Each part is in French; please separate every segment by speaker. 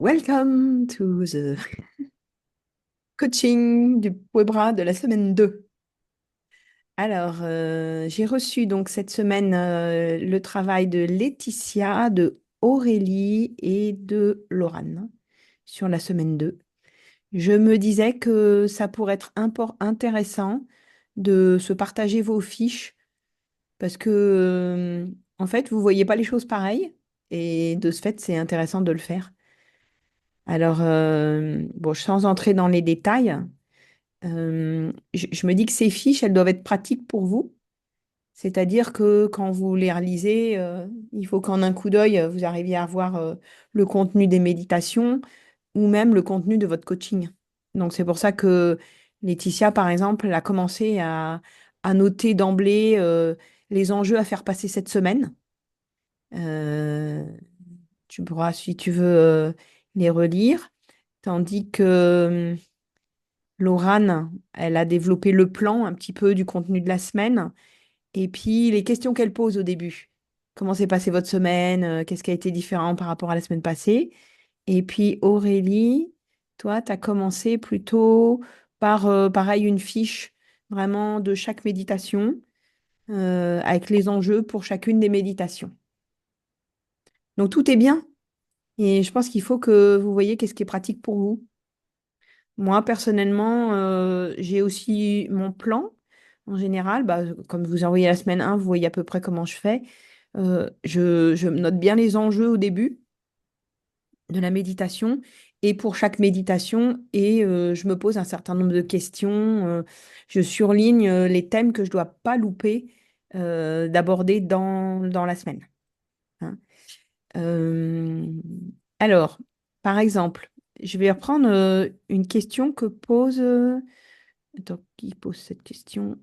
Speaker 1: Welcome to the coaching du Webra de la semaine 2. Alors, j'ai reçu donc cette semaine le travail de Laetitia, de Aurélie et de Laurane sur la semaine 2. Je me disais que ça pourrait être intéressant de se partager vos fiches parce que, en fait, vous voyez pas les choses pareilles et de ce fait, c'est intéressant de le faire. Alors, bon, sans entrer dans les détails, je me dis que ces fiches, elles doivent être pratiques pour vous. C'est-à-dire que quand vous les relisez, il faut qu'en un coup d'œil, vous arriviez à voir le contenu des méditations ou même le contenu de votre coaching. Donc, c'est pour ça que Laetitia, par exemple, elle a commencé à noter d'emblée les enjeux à faire passer cette semaine. Euh, Tu pourras, si tu veux, les relire. Tandis que Laurane, elle a développé le plan un petit peu du contenu de la semaine et puis les questions qu'elle pose au début. Comment s'est passée votre semaine? Qu'est-ce qui a été différent par rapport à la semaine passée? Et puis Aurélie, toi, tu as commencé plutôt par, pareil, une fiche vraiment de chaque méditation avec les enjeux pour chacune des méditations. Donc tout est bien et je pense qu'il faut que vous voyez qu'est-ce qui est pratique pour vous. Moi, personnellement, j'ai aussi mon plan. En général, bah, comme vous envoyez la semaine 1, vous voyez à peu près comment je fais. Je me note bien les enjeux au début de la méditation et pour chaque méditation, et je me pose un certain nombre de questions. Je surligne les thèmes que je ne dois pas louper d'aborder dans la semaine. Hein. Euh, alors, par exemple, je vais reprendre une question que pose... attends, qui pose cette question?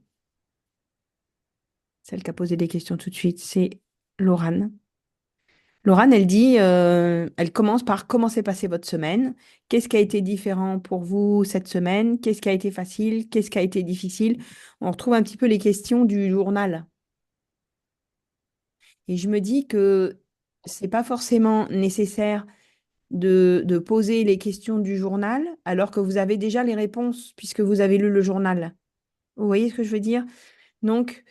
Speaker 1: Celle qui a posé des questions tout de suite, c'est Laurane. Laurane, elle dit, elle commence par comment s'est passée votre semaine? Qu'est-ce qui a été différent pour vous cette semaine? Qu'est-ce qui a été facile? Qu'est-ce qui a été difficile? On retrouve un petit peu les questions du journal. Et je me dis que c'est pas forcément nécessaire de poser les questions du journal alors que vous avez déjà les réponses puisque vous avez lu le journal. Vous voyez ce que je veux dire? Donc,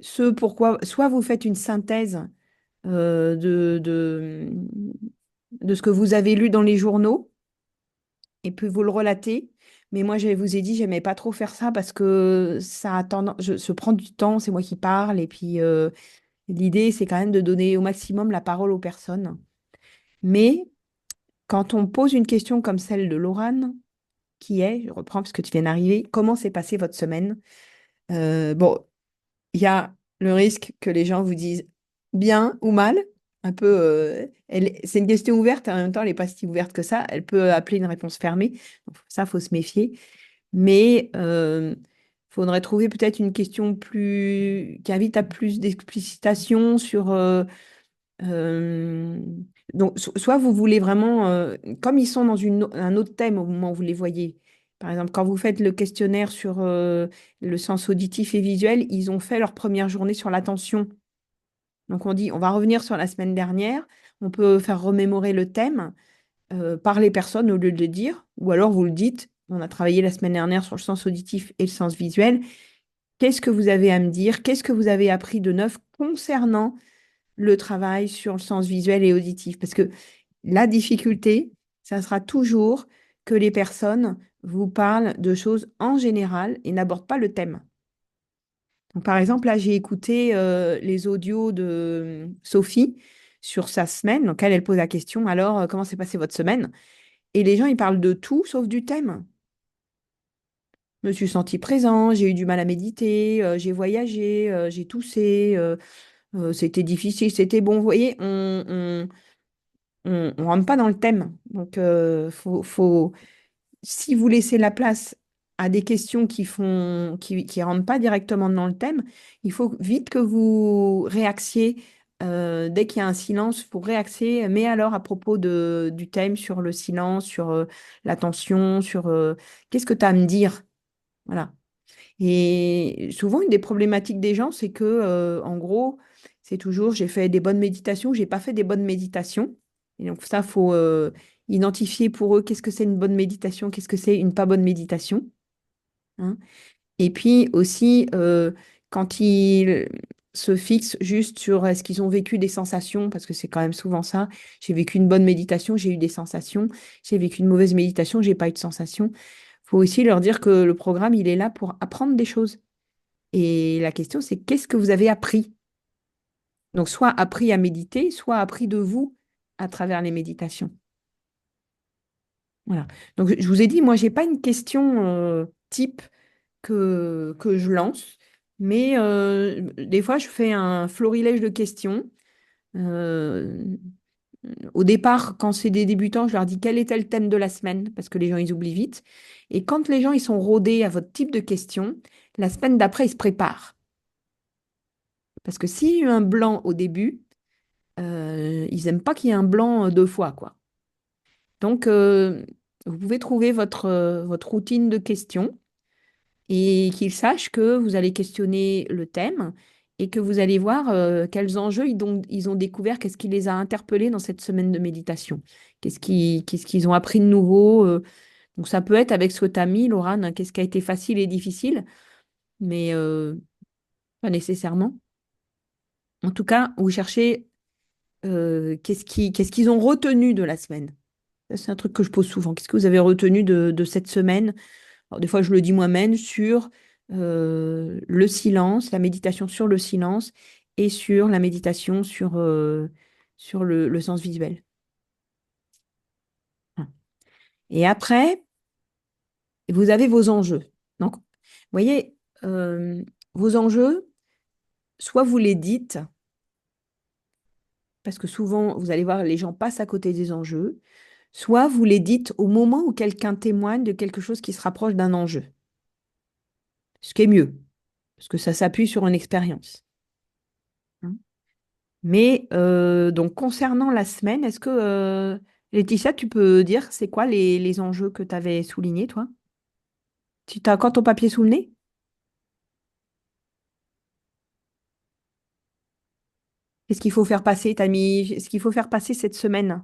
Speaker 1: ce pourquoi, soit vous faites une synthèse de ce que vous avez lu dans les journaux et puis vous le relatez. Mais moi, je vous ai dit, j'aimais pas trop faire ça parce que ça a tendance, se prend du temps, c'est moi qui parle. Et puis, l'idée, c'est quand même de donner au maximum la parole aux personnes. Mais quand on pose une question comme celle de Laurane, qui est, je reprends parce que tu viens d'arriver, comment s'est passée votre semaine? Bon, il y a le risque que les gens vous disent bien ou mal. Un peu, c'est une question ouverte, en même temps, elle n'est pas si ouverte que ça. Elle peut appeler une réponse fermée. Donc, ça, faut se méfier. Mais faudrait trouver peut-être une question plus qui invite à plus d'explicitation sur. Euh, donc, soit vous voulez vraiment, comme ils sont dans un autre thème au moment où vous les voyez. Par exemple, quand vous faites le questionnaire sur le sens auditif et visuel, ils ont fait leur première journée sur l'attention. Donc, on dit, on va revenir sur la semaine dernière. On peut faire remémorer le thème par les personnes au lieu de le dire. Ou alors, vous le dites, on a travaillé la semaine dernière sur le sens auditif et le sens visuel. Qu'est-ce que vous avez à me dire? Qu'est-ce que vous avez appris de neuf concernant le travail sur le sens visuel et auditif? Parce que la difficulté, ça sera toujours que les personnes vous parlent de choses en général et n'abordent pas le thème. Donc, par exemple, là, j'ai écouté les audios de Sophie sur sa semaine. Donc, elle pose la question, alors, comment s'est passée votre semaine? Et les gens, ils parlent de tout sauf du thème. Je me suis sentie présent, j'ai eu du mal à méditer, j'ai voyagé, j'ai toussé, c'était difficile, c'était bon. Vous voyez, on rentre pas dans le thème. Donc, si vous laissez la place à des questions qui rentrent pas directement dans le thème, il faut vite que vous réaxiez dès qu'il y a un silence pour réaxer. Mais alors, à propos du thème sur le silence, sur l'attention, sur qu'est-ce que tu as à me dire? Voilà. Et souvent, une des problématiques des gens, c'est que, en gros, c'est toujours j'ai fait des bonnes méditations, j'ai pas fait des bonnes méditations. Et donc, ça, faut. identifier pour eux qu'est-ce que c'est une bonne méditation, qu'est-ce que c'est une pas bonne méditation, hein. Et puis aussi, quand ils se fixent juste sur est-ce qu'ils ont vécu des sensations, parce que c'est quand même souvent ça, j'ai vécu une bonne méditation, j'ai eu des sensations, j'ai vécu une mauvaise méditation, j'ai pas eu de sensations. Il faut aussi leur dire que le programme, il est là pour apprendre des choses. Et la question, c'est qu'est-ce que vous avez appris? Donc, soit appris à méditer, soit appris de vous à travers les méditations. Voilà. Donc, je vous ai dit, moi, j'ai pas une question type que je lance, mais des fois, je fais un florilège de questions. Euh, Au départ, quand c'est des débutants, je leur dis quel était le thème de la semaine, parce que les gens, ils oublient vite. Et quand les gens, ils sont rodés à votre type de questions, la semaine d'après, ils se préparent. Parce que s'il y a eu un blanc au début, ils n'aiment pas qu'il y ait un blanc deux fois, quoi. Donc, vous pouvez trouver votre routine de questions et qu'ils sachent que vous allez questionner le thème et que vous allez voir quels enjeux ils ont découvert, qu'est-ce qui les a interpellés dans cette semaine de méditation, qu'est-ce qu'ils ont appris de nouveau. Donc, ça peut être avec ce que tu as mis, Laurane, hein, qu'est-ce qui a été facile et difficile, mais pas nécessairement. En tout cas, vous cherchez qu'est-ce qu'ils ont retenu de la semaine. Ça, c'est un truc que je pose souvent. Qu'est-ce que vous avez retenu de cette semaine? Alors, des fois, je le dis moi-même sur le silence, la méditation sur le silence et sur la méditation sur le sens visuel. Voilà. Et après, vous avez vos enjeux. Donc, vous voyez, vos enjeux, soit vous les dites, parce que souvent, vous allez voir, les gens passent à côté des enjeux, soit vous les dites au moment où quelqu'un témoigne de quelque chose qui se rapproche d'un enjeu, ce qui est mieux, parce que ça s'appuie sur une expérience, hein. Mais donc, concernant la semaine, est-ce que, Laetitia, tu peux dire c'est quoi les enjeux que tu avais soulignés, toi? Tu as encore ton papier sous le nez? Qu'est-ce qu'il faut faire passer? T'as mis ce qu'il faut faire passer cette semaine.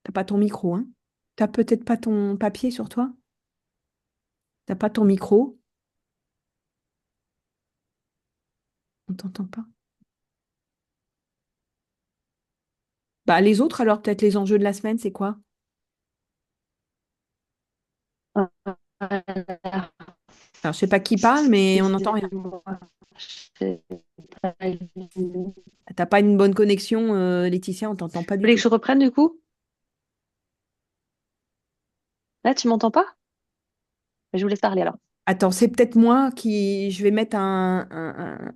Speaker 1: T'as pas ton micro, hein? T'as peut-être pas ton papier sur toi? T'as pas ton micro? On t'entend pas. Bah, les autres, alors, peut-être les enjeux de la semaine, c'est quoi?
Speaker 2: Voilà.
Speaker 1: Alors, je sais pas qui parle, mais on n'entend rien.
Speaker 2: Excusez-moi, je pas vu. Vous
Speaker 1: T'as pas une bonne connexion, Laetitia, on t'entend pas du
Speaker 2: voulez que
Speaker 1: tout.
Speaker 2: je reprenne du coup? Là, tu m'entends pas? Je vous laisse parler alors.
Speaker 1: Attends, c'est peut-être moi qui... Je vais mettre un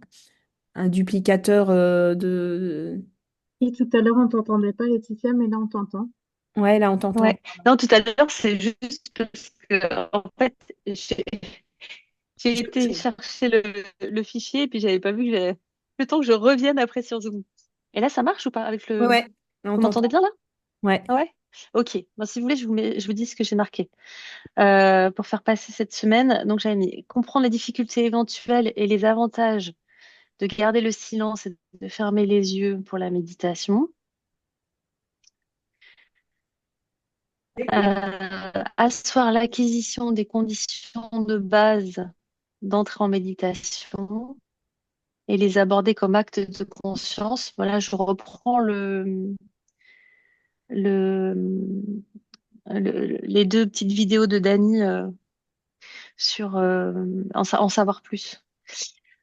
Speaker 1: duplicateur
Speaker 3: Et tout à l'heure, on t'entendait pas, Laetitia, mais là, on t'entend.
Speaker 1: Ouais, là, on t'entend.
Speaker 2: Ouais. Non, tout à l'heure, c'est juste parce que, en fait, j'ai j'ai été chercher le fichier et puis j'avais pas vu que le temps que je revienne après sur Zoom. Et là, ça marche ou pas avec
Speaker 1: Ouais,
Speaker 2: le.
Speaker 1: ouais, là, on
Speaker 2: Vous m'entendez
Speaker 1: t'entend.
Speaker 2: bien là?
Speaker 1: Ouais.
Speaker 2: Ah ouais? Ok. Bon, si vous voulez, je vous dis ce que j'ai marqué. Pour faire passer cette semaine. Donc, j'avais mis comprendre les difficultés éventuelles et les avantages de garder le silence et de fermer les yeux pour la méditation. Asseoir l'acquisition des conditions de base d'entrée en méditation et les aborder comme acte de conscience. Voilà, je reprends le, les deux petites vidéos de Dany sur en savoir plus.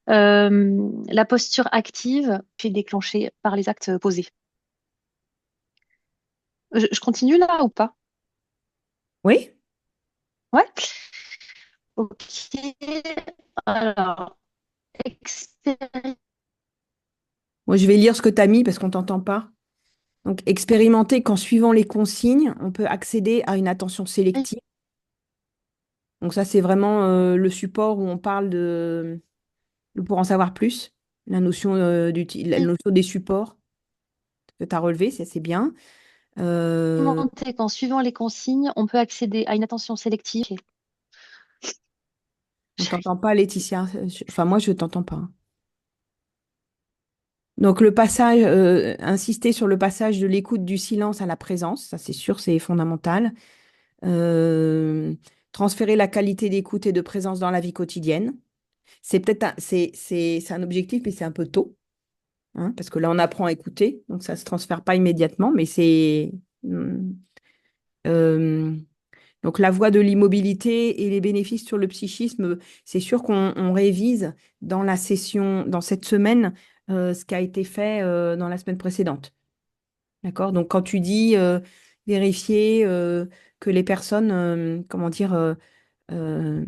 Speaker 2: La posture active, puis déclenchée par les actes posés. Je continue là ou pas?
Speaker 1: Oui?
Speaker 2: Ouais. Ok. Alors, expérimenter.
Speaker 1: Moi, je vais lire ce que tu as mis parce qu'on t'entend pas. Donc, expérimenter qu'en suivant les consignes, on peut accéder à une attention sélective. Donc, ça, c'est vraiment le support où on parle pour en savoir plus, la notion, la notion des supports que tu as relevé, c'est bien. Euh,
Speaker 2: Qu'en suivant les consignes, on peut accéder à une attention sélective.
Speaker 1: on t'entend pas, Laetitia. Enfin, moi, je t'entends pas. Donc le passage, insister sur le passage de l'écoute du silence à la présence, ça c'est sûr, c'est fondamental. Euh, Transférer la qualité d'écoute et de présence dans la vie quotidienne. C'est peut-être c'est un objectif, mais c'est un peu tôt, hein, parce que là on apprend à écouter, donc ça se transfère pas immédiatement, mais c'est euh, donc la voie de l'immobilité et les bénéfices sur le psychisme, c'est sûr qu'on révise dans la session, dans cette semaine, ce qui a été fait dans la semaine précédente. D'accord? Donc quand tu dis vérifier que les personnes, comment dire, euh,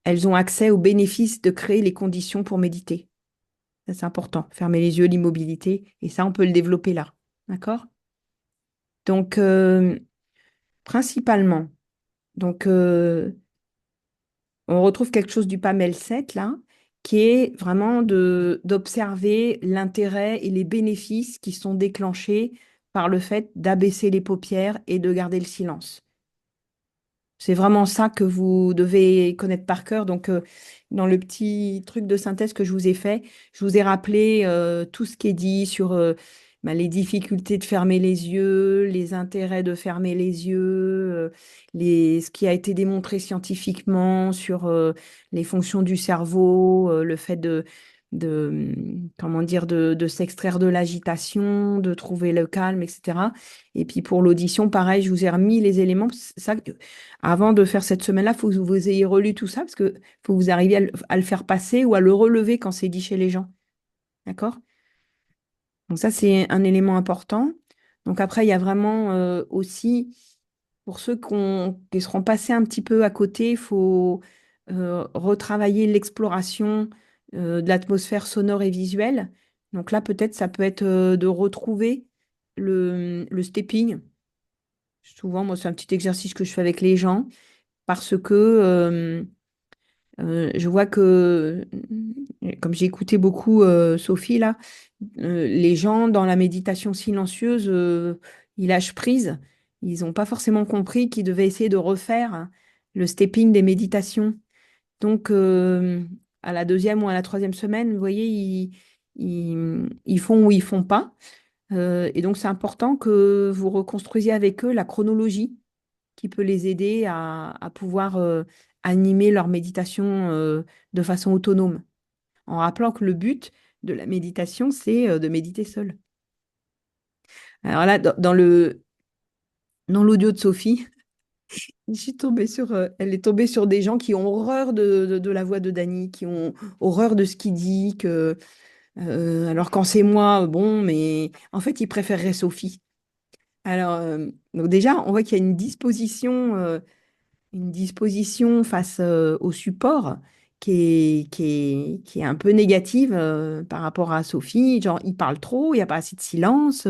Speaker 1: elles ont accès aux bénéfices de créer les conditions pour méditer. Ça, c'est important. Fermer les yeux, l'immobilité, et ça, on peut le développer là. D'accord? Donc, principalement, donc, on retrouve quelque chose du PAMEL 7 là, qui est vraiment d'observer l'intérêt et les bénéfices qui sont déclenchés par le fait d'abaisser les paupières et de garder le silence. C'est vraiment ça que vous devez connaître par cœur. Donc, dans le petit truc de synthèse que je vous ai fait, je vous ai rappelé tout ce qui est dit sur les difficultés de fermer les yeux, les intérêts de fermer les yeux, ce qui a été démontré scientifiquement sur les fonctions du cerveau, le fait comment dire, de s'extraire de l'agitation, de trouver le calme, etc. Et puis pour l'audition, pareil, je vous ai remis les éléments. Ça, avant de faire cette semaine-là, il faut que vous ayez relu tout ça parce que faut que vous arriviez à le faire passer ou à le relever quand c'est dit chez les gens. D'accord? Donc ça, c'est un élément important. Donc après, il y a vraiment aussi, pour ceux qui seront passés un petit peu à côté, il faut retravailler l'exploration de l'atmosphère sonore et visuelle. Donc là, peut-être, ça peut être de retrouver le stepping. Souvent, moi, c'est un petit exercice que je fais avec les gens parce que je vois que, comme j'ai écouté beaucoup Sophie là, les gens dans la méditation silencieuse, ils lâchent prise. Ils n'ont pas forcément compris qu'ils devaient essayer de refaire le stepping des méditations. Donc, à la deuxième ou à la troisième semaine, vous voyez, ils font ou ils font pas. Et donc, c'est important que vous reconstruisiez avec eux la chronologie qui peut les aider à pouvoir animer leur méditation de façon autonome, en rappelant que le but de la méditation, c'est de méditer seul. Alors là, dans l'audio de Sophie, je suis tombée elle est tombée sur des gens qui ont horreur de la voix de Dany, qui ont horreur de ce qu'il dit, alors quand c'est moi, bon, mais en fait, ils préféreraient Sophie. Alors, donc déjà, on voit qu'il y a une disposition face au support qui est un peu négative par rapport à Sophie. Genre, il parle trop, il n'y a pas assez de silence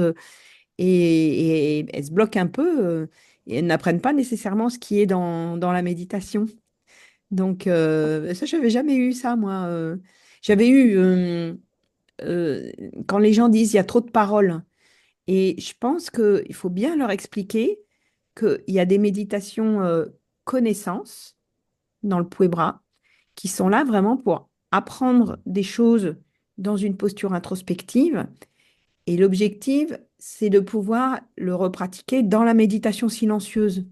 Speaker 1: et elles se bloquent un peu et elles n'apprennent pas nécessairement ce qui est dans la méditation. Donc, ça, je n'avais jamais eu ça, moi. J'avais eu, euh, quand les gens disent il y a trop de paroles, et je pense qu'il faut bien leur expliquer qu'il y a des méditations connaissances dans le Puebra, qui sont là vraiment pour apprendre des choses dans une posture introspective. Et l'objectif, c'est de pouvoir le repratiquer dans la méditation silencieuse.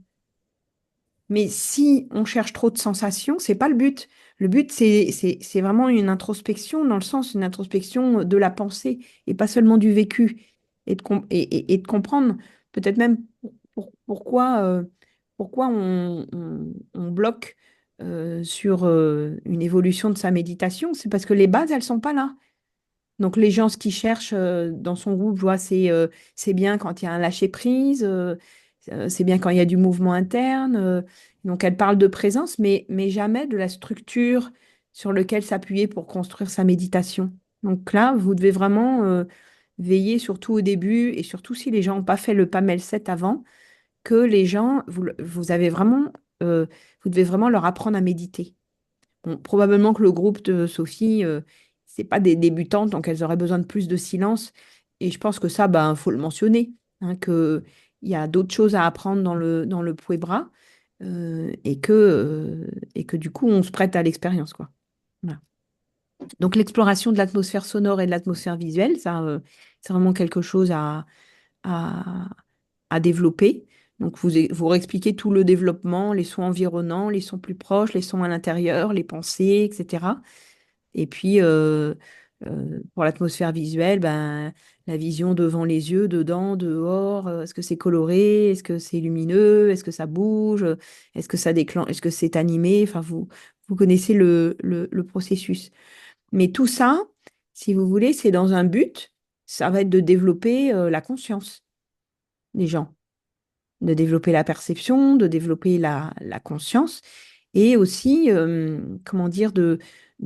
Speaker 1: Mais si on cherche trop de sensations, c'est pas le but. Le but, c'est vraiment une introspection, dans le sens, une introspection de la pensée et pas seulement du vécu. Et de comprendre peut-être même pourquoi on bloque sur une évolution de sa méditation. C'est parce que les bases, elles sont pas là. Donc les gens, ce qu'ils cherchent dans son groupe, je vois, c'est bien quand il y a un lâcher-prise, c'est bien quand il y a du mouvement interne. Donc elle parle de présence, mais jamais de la structure sur laquelle s'appuyer pour construire sa méditation. Donc là, vous devez vraiment veiller, surtout au début, et surtout si les gens n'ont pas fait le PAMEL 7 avant, que les gens, vous avez vraiment, vous devez vraiment leur apprendre à méditer. Bon, probablement que le groupe de Sophie, c'est pas des débutantes, donc elles auraient besoin de plus de silence. Et je pense que ça, ben, faut le mentionner, hein, que il y a d'autres choses à apprendre dans le Puebra, et que du coup, on se prête à l'expérience, quoi. Voilà. Donc, l'exploration de l'atmosphère sonore et de l'atmosphère visuelle, ça, c'est vraiment quelque chose à, à développer. Donc, vous expliquez tout le développement, les sons environnants, les sons plus proches, les sons à l'intérieur, les pensées, etc. Et puis, pour l'atmosphère visuelle, ben, la vision devant les yeux, dedans, dehors, est-ce que c'est coloré, est-ce que c'est lumineux, est-ce que ça bouge, est-ce que ça déclenche, est-ce que c'est animé, enfin, vous connaissez le processus. Mais tout ça, si vous voulez, c'est dans un but, ça va être de développer la conscience des gens, de développer la perception, de développer la conscience et aussi, comment dire, de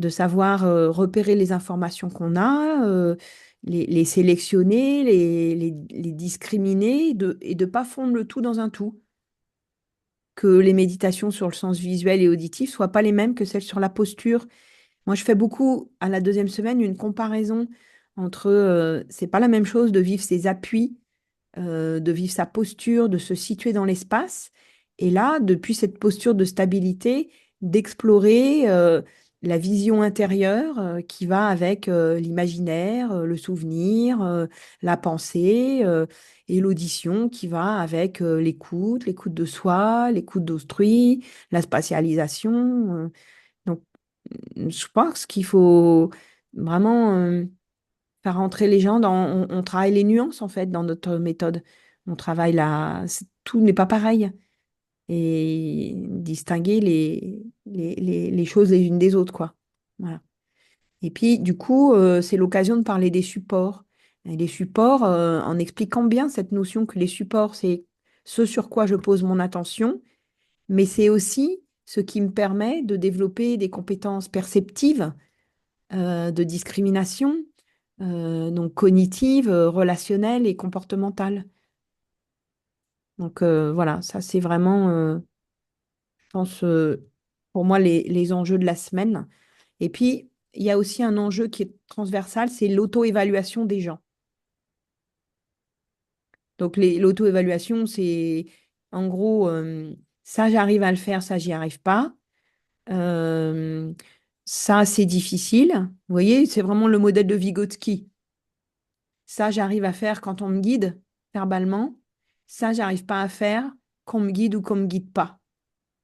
Speaker 1: savoir repérer les informations qu'on a, les sélectionner, les discriminer et de pas fondre le tout dans un tout. Que les méditations sur le sens visuel et auditif soient pas les mêmes que celles sur la posture. Moi, je fais beaucoup à la deuxième semaine une comparaison entre, c'est pas la même chose de vivre ses appuis, de vivre sa posture, de se situer dans l'espace. Et là, depuis cette posture de stabilité, d'explorer la vision intérieure qui va avec l'imaginaire, le souvenir, la pensée et l'audition qui va avec l'écoute, l'écoute de soi, l'écoute d'autrui, la spatialisation. Donc, je pense qu'il faut vraiment faire rentrer les gens dans. On travaille les nuances, en fait, dans notre méthode. On travaille tout n'est pas pareil. Et distinguer les choses les unes des autres, quoi. Voilà. Et puis, du coup, c'est l'occasion de parler des supports. Et les supports, en expliquant bien cette notion que les supports, c'est ce sur quoi je pose mon attention, mais c'est aussi ce qui me permet de développer des compétences perceptives de discrimination, donc cognitive, relationnelle et comportementale. Donc voilà, ça c'est vraiment, je pense, pour moi, les enjeux de la semaine. Et puis, il y a aussi un enjeu qui est transversal, c'est l'auto-évaluation des gens. Donc l'auto-évaluation, c'est en gros, ça j'arrive à le faire, ça j'y arrive pas. Euh, Ça c'est difficile. Vous voyez, c'est vraiment le modèle de Vygotsky. Ça, j'arrive à faire quand on me guide verbalement. Ça, j'arrive pas à faire qu'on me guide ou qu'on me guide pas.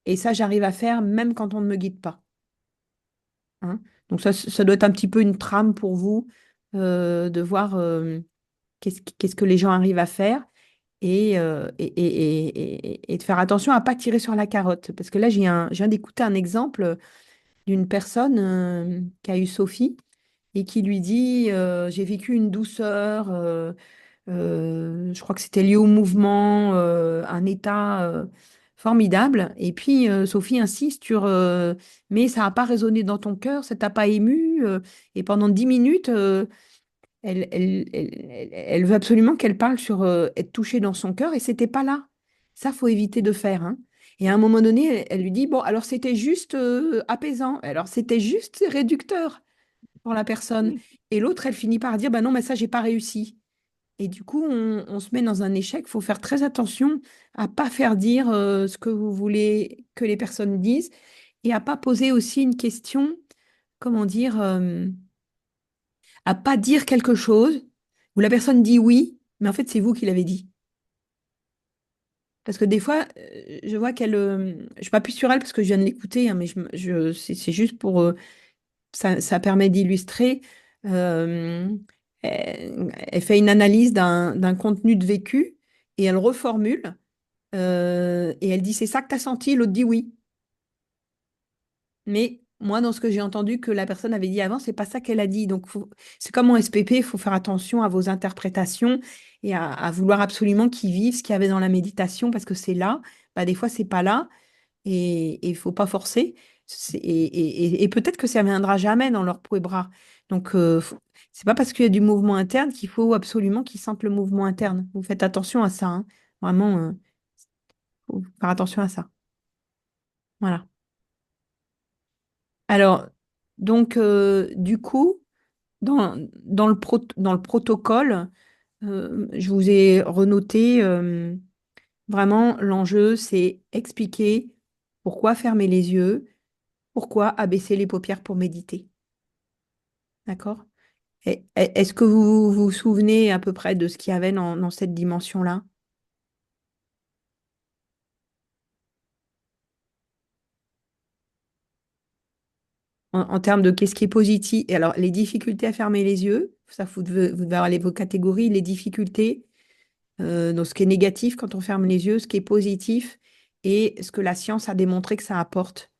Speaker 1: Et ça, j'arrive à faire même quand on ne me guide pas. Hein. Donc ça doit être un petit peu une trame pour vous de voir qu'est-ce que les gens arrivent à faire et de faire attention à pas tirer sur la carotte. Parce que là, je viens d'écouter un exemple d'une personne qui a eu Sophie et qui lui dit, j'ai vécu une douceur. Je crois que c'était lié au mouvement, un état formidable. Et puis, Sophie insiste sur, mais ça n'a pas résonné dans ton cœur, ça t'a pas ému. Et pendant 10 minutes, elle veut absolument qu'elle parle sur être touchée dans son cœur, et c'était pas là. Ça, faut éviter de faire. Hein. Et à un moment donné, elle lui dit, bon, alors c'était juste apaisant, alors c'était juste réducteur pour la personne. Et l'autre, elle finit par dire, bah non, mais ça, j'ai pas réussi. Et du coup, on se met dans un échec. Il faut faire très attention à pas faire dire ce que vous voulez que les personnes disent et à pas poser aussi une question, comment dire, à pas dire quelque chose où la personne dit oui, mais en fait, c'est vous qui l'avez dit. Parce que des fois, je vois qu'elle, je m'appuie sur elle parce que je viens de l'écouter, hein, mais c'est juste pour, ça permet d'illustrer. euh, elle fait une analyse d'un contenu de vécu et elle reformule. Et elle dit, c'est ça que tu as senti, l'autre dit oui. Mais moi, dans ce que j'ai entendu que la personne avait dit avant, c'est pas ça qu'elle a dit. Donc, c'est comme en SPP, il faut faire attention à vos interprétations et à vouloir absolument qu'ils vivent ce qu'il y avait dans la méditation parce que c'est là. Bah, des fois, c'est pas là et il faut pas forcer. Et peut-être que ça viendra jamais dans leur peau et bras. Donc, c'est pas parce qu'il y a du mouvement interne qu'il faut absolument qu'ils sentent le mouvement interne. Vous faites attention à ça. Hein. Vraiment, faut faire attention à ça. Voilà. Alors, donc, du coup, dans le protocole, je vous ai renoté vraiment l'enjeu, c'est expliquer pourquoi fermer les yeux, pourquoi abaisser les paupières pour méditer. D'accord? Est-ce que vous vous souvenez à peu près de ce qu'il y avait dans cette dimension-là? En termes de qu'est-ce qui est positif? Et alors, les difficultés à fermer les yeux, ça, vous devez avoir vos catégories, les difficultés, donc ce qui est négatif quand on ferme les yeux, ce qui est positif et ce que la science a démontré que ça apporte.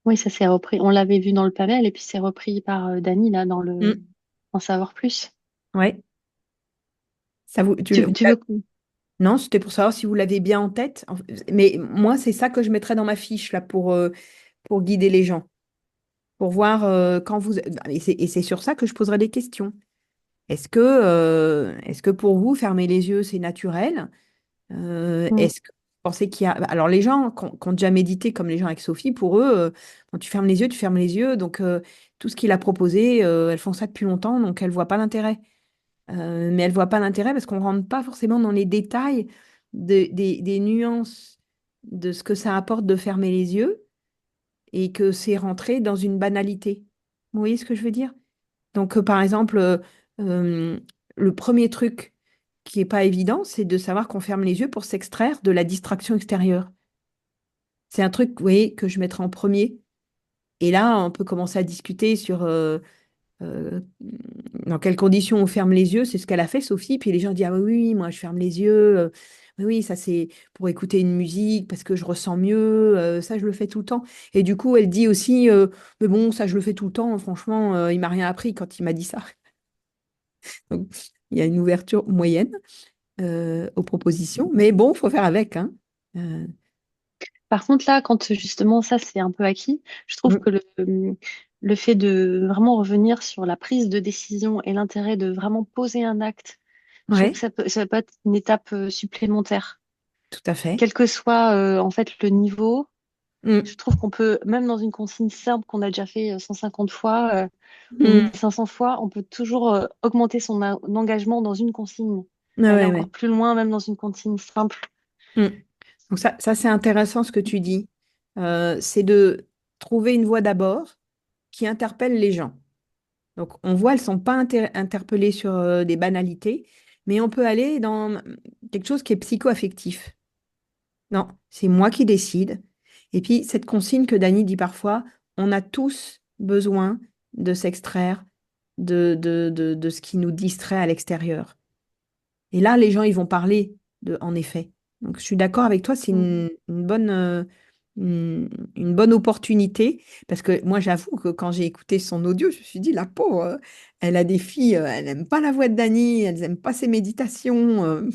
Speaker 2: Oui, ça s'est repris. On l'avait vu dans le panel et puis c'est repris par Dany là dans le
Speaker 1: Mm.
Speaker 2: En savoir plus.
Speaker 1: Ouais. Ça
Speaker 2: Tu veux qu'on-
Speaker 1: non, c'était pour savoir si vous l'avez bien en tête. Mais moi, c'est ça que je mettrais dans ma fiche là pour guider les gens, pour voir quand vous. Et c'est sur ça que je poserai des questions. Est-ce que pour vous, fermer les yeux, c'est naturel?
Speaker 2: Mm.
Speaker 1: Est-ce que vous pensez qu'il y a... Alors, les gens qui ont déjà médité, comme les gens avec Sophie, pour eux, quand tu fermes les yeux, tu fermes les yeux. Donc, tout ce qu'il a proposé, elles font ça depuis longtemps, donc elles ne voient pas l'intérêt. Mais elles ne voient pas l'intérêt parce qu'on ne rentre pas forcément dans les détails des nuances de ce que ça apporte de fermer les yeux et que c'est rentré dans une banalité. Vous voyez ce que je veux dire? Donc, par exemple, euh, le premier truc qui est pas évident, c'est de savoir qu'on ferme les yeux pour s'extraire de la distraction extérieure. C'est un truc, vous voyez, que je mettrai en premier. Et là, on peut commencer à discuter sur euh, dans quelles conditions on ferme les yeux. C'est ce qu'elle a fait, Sophie. Puis les gens disent, ah oui, oui, moi, je ferme les yeux. Oui, oui, ça, c'est pour écouter une musique parce que je ressens mieux. Ça, je le fais tout le temps. Et du coup, elle dit aussi, mais bon, ça, je le fais tout le temps. Franchement, il m'a rien appris quand il m'a dit ça. Donc, il y a une ouverture moyenne aux propositions. Mais bon, il faut faire avec, hein. Euh,
Speaker 2: Par contre, là, quand justement ça, c'est un peu acquis, je trouve
Speaker 1: mm,
Speaker 2: que le fait de vraiment revenir sur la prise de décision et l'intérêt de vraiment poser un acte, je trouve que
Speaker 1: ouais,
Speaker 2: ça peut être une étape supplémentaire.
Speaker 1: tout à fait.
Speaker 2: Quel que soit en fait le niveau,
Speaker 1: Mm,
Speaker 2: je trouve qu'on peut, même dans une consigne simple qu'on a déjà fait 150 fois ou
Speaker 1: mm.
Speaker 2: 1500 fois, on peut toujours augmenter son engagement dans une consigne et
Speaker 1: Ouais,
Speaker 2: aller
Speaker 1: ouais,
Speaker 2: encore
Speaker 1: ouais.
Speaker 2: plus loin, même dans une consigne simple.
Speaker 1: Mm. Donc ça c'est intéressant ce que tu dis. C'est de trouver une voie d'abord qui interpelle les gens. Donc on voit, elles ne sont pas interpellées sur des banalités, mais on peut aller dans quelque chose qui est psycho-affectif. Non, c'est moi qui décide. Et puis cette consigne que Dany dit parfois, on a tous besoin de s'extraire de ce qui nous distrait à l'extérieur. Et là, les gens, ils vont parler en effet. Donc, je suis d'accord avec toi, c'est
Speaker 2: Mm.
Speaker 1: une bonne opportunité. Parce que moi, j'avoue que quand j'ai écouté son audio, je me suis dit, la pauvre, elle a des filles, elles n'aiment pas la voix de Dany, elles n'aiment pas ses méditations.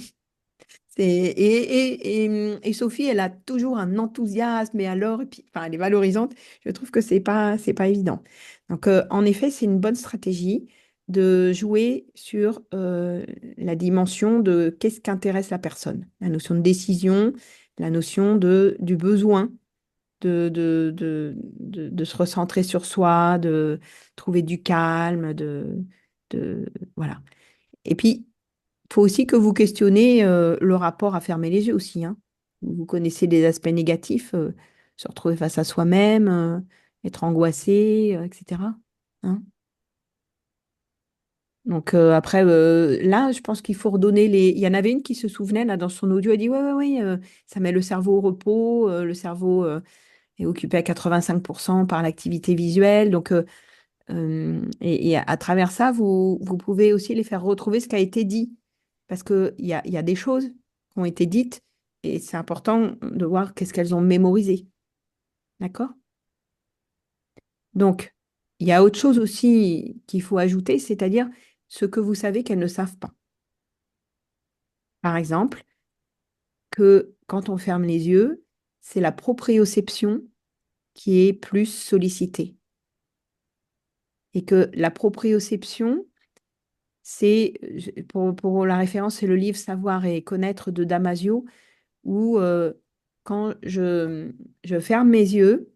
Speaker 1: Et Sophie, elle a toujours un enthousiasme, et alors, et puis, enfin, elle est valorisante. Je trouve que c'est pas évident. Donc, en effet, c'est une bonne stratégie de jouer sur la dimension de qu'est-ce qui intéresse la personne, la notion de décision, la notion du besoin de se recentrer sur soi, de trouver du calme, voilà. Et puis, il faut aussi que vous questionnez le rapport à fermer les yeux aussi, hein. Vous connaissez des aspects négatifs, se retrouver face à soi-même, être angoissé, etc. Hein. Donc après, là, je pense qu'il faut redonner les... Il y en avait une qui se souvenait, là, dans son audio, elle dit, ouais, ouais, ouais, ça met le cerveau au repos, le cerveau est occupé à 85% par l'activité visuelle. Donc, et à travers ça, vous pouvez aussi les faire retrouver ce qui a été dit. Parce qu'il y a des choses qui ont été dites et c'est important de voir qu'est-ce qu'elles ont mémorisé. D'accord? Donc, il y a autre chose aussi qu'il faut ajouter, c'est-à-dire ce que vous savez qu'elles ne savent pas. Par exemple, que quand on ferme les yeux, c'est la proprioception qui est plus sollicitée. Et que la proprioception, pour la référence, c'est le livre Savoir et connaître de Damasio, où quand je ferme mes yeux,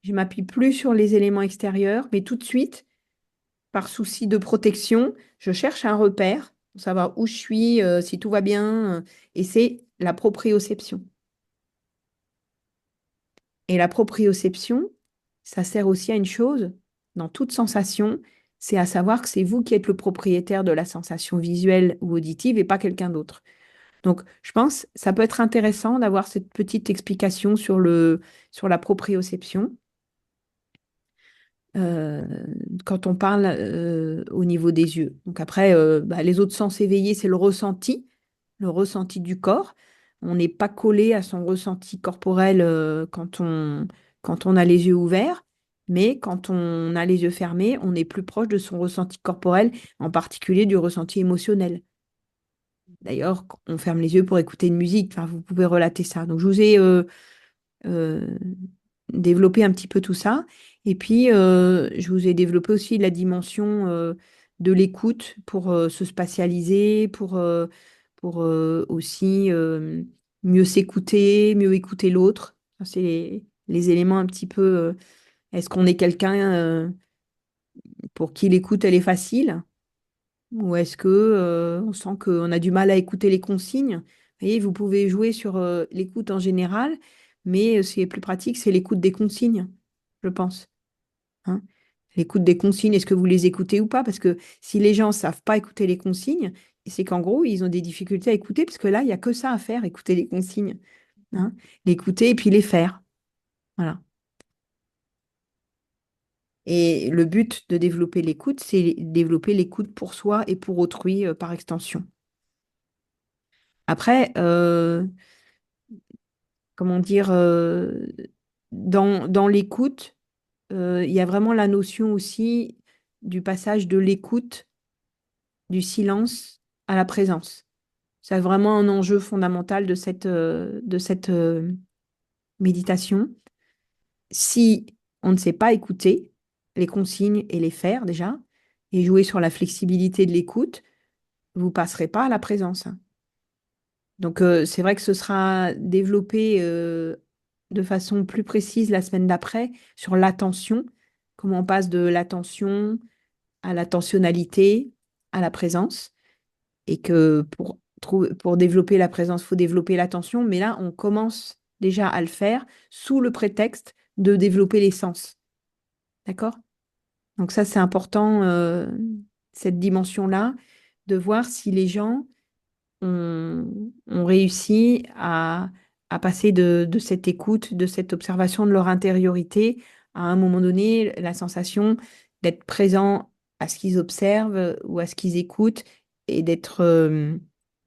Speaker 1: je m'appuie plus sur les éléments extérieurs, mais tout de suite, par souci de protection, je cherche un repère pour savoir où je suis, si tout va bien, et c'est la proprioception. Et la proprioception, ça sert aussi à une chose, dans toute sensation, c'est à savoir que c'est vous qui êtes le propriétaire de la sensation visuelle ou auditive et pas quelqu'un d'autre. Donc, je pense que ça peut être intéressant d'avoir cette petite explication sur la proprioception euh, quand on parle au niveau des yeux. Donc après, bah, les autres sens éveillés, c'est le ressenti du corps. On n'est pas collé à son ressenti corporel quand on a les yeux ouverts, mais quand on a les yeux fermés, on est plus proche de son ressenti corporel, en particulier du ressenti émotionnel. D'ailleurs, on ferme les yeux pour écouter une musique. Enfin, vous pouvez relater ça. Donc, je vous ai euh, développé un petit peu tout ça. Et puis, je vous ai développé aussi la dimension de l'écoute pour se spatialiser, pour aussi mieux s'écouter, mieux écouter l'autre. Ça, c'est les éléments un petit peu. Est-ce qu'on est quelqu'un pour qui l'écoute, elle est facile? Ou est-ce que on sent qu'on a du mal à écouter les consignes? Vous voyez, vous pouvez jouer sur l'écoute en général, mais ce qui est plus pratique, c'est l'écoute des consignes, je pense. Hein. L'écoute des consignes, est-ce que vous les écoutez ou pas? Parce que si les gens ne savent pas écouter les consignes, c'est qu'en gros, ils ont des difficultés à écouter, parce que là, il n'y a que ça à faire, écouter les consignes. Hein. L'écouter et puis les faire. Voilà. Et le but de développer l'écoute, c'est développer l'écoute pour soi et pour autrui par extension. Après, comment dire, dans l'écoute, il y a vraiment la notion aussi du passage de l'écoute, du silence à la présence. C'est vraiment un enjeu fondamental de cette méditation. Si on ne sait pas écouter les consignes et les faire déjà, et jouer sur la flexibilité de l'écoute, vous passerez pas à la présence. Hein. Donc, c'est vrai que ce sera développé de façon plus précise la semaine d'après sur l'attention, comment on passe de l'attention à l'attentionnalité, à la présence, et que pour développer la présence, il faut développer l'attention, mais là, on commence déjà à le faire sous le prétexte de développer les sens. D'accord? Donc ça, c'est important, cette dimension-là, de voir si les gens ont réussi à passer de cette écoute, de cette observation de leur intériorité, à un moment donné, la sensation d'être présent à ce qu'ils observent ou à ce qu'ils écoutent et d'être,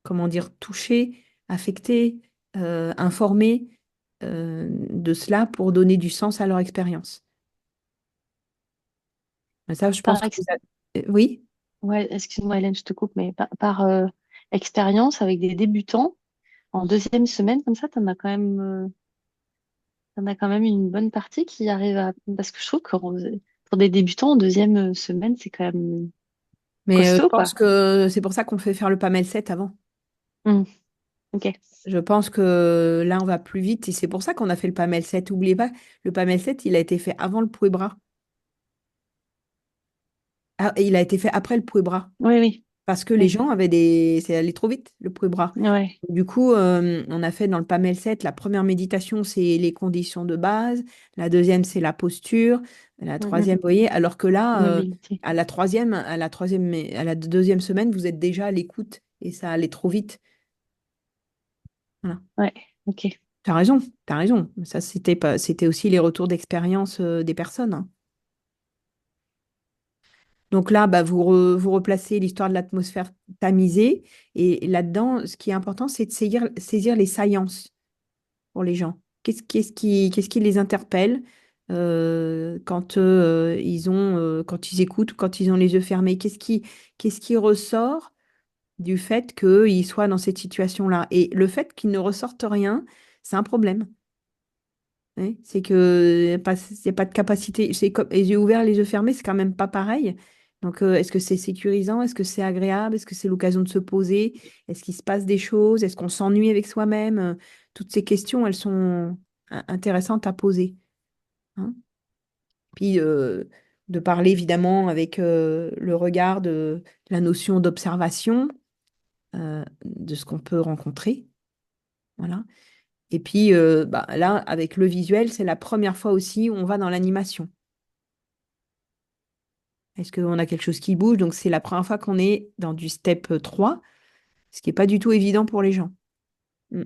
Speaker 1: comment dire, touché, affecté, informé de cela pour donner du sens à leur expérience. Mais ça, je pense
Speaker 2: Par
Speaker 1: que
Speaker 2: ex-
Speaker 1: oui.
Speaker 2: ouais, excuse-moi, Hélène, je te coupe, mais par expérience avec des débutants, en deuxième semaine, comme ça, t'en as quand même une bonne partie qui arrive à... Parce que je trouve que pour des débutants, en deuxième semaine, c'est quand même
Speaker 1: Mais je
Speaker 2: costaud,
Speaker 1: pense
Speaker 2: quoi.
Speaker 1: que c'est pour ça qu'on fait faire le PAMEL 7 avant.
Speaker 2: Hmm, ok.
Speaker 1: Je pense que là, on va plus vite et c'est pour ça qu'on a fait le PAMEL 7. N'oubliez pas, le PAMEL 7, il a été fait avant le Pouet-Bras. Ah, et il a été fait après le Pouet-Bras
Speaker 2: Oui, oui,
Speaker 1: parce que les
Speaker 2: oui.
Speaker 1: gens avaient des... C'est allé trop vite, le Pouet-Bras.
Speaker 2: Ouais.
Speaker 1: Du coup, on a fait dans le PAMEL 7, la première méditation, c'est les conditions de base. La deuxième, c'est la posture. La
Speaker 2: Mm, mm.
Speaker 1: troisième, vous voyez, alors que là,
Speaker 2: Mobilité.
Speaker 1: à la deuxième semaine, vous êtes déjà à l'écoute et ça allait trop vite. Voilà.
Speaker 2: Ouais, ok.
Speaker 1: T'as raison, t'as raison. Ça, c'était pas, c'était aussi les retours d'expérience des personnes. Hein. Donc là, bah, vous replacez l'histoire de l'atmosphère tamisée. Et là-dedans, ce qui est important, c'est de saisir les saillances pour les gens. Qu'est-ce qui les interpelle quand, quand ils écoutent, quand ils ont les yeux fermés? Qu'est-ce qui ressort du fait qu'ils soient dans cette situation-là? Et le fait qu'ils ne ressortent rien, c'est un problème. Ouais, c'est que y a pas de capacité. C'est comme les yeux ouverts, les yeux fermés, c'est quand même pas pareil. Donc, est-ce que c'est sécurisant? Est-ce que c'est agréable? Est-ce que c'est l'occasion de se poser? Est-ce qu'il se passe des choses? Est-ce qu'on s'ennuie avec soi-même? Toutes ces questions, elles sont intéressantes à poser. Hein. Puis, de parler évidemment avec le regard de la notion d'observation de ce qu'on peut rencontrer. Voilà. Et puis là, avec le visuel, c'est la première fois aussi où on va dans l'animation. Est-ce qu'on a quelque chose qui bouge? Donc, c'est la première fois qu'on est dans du step 3, ce qui n'est pas du tout évident pour les gens. Mm.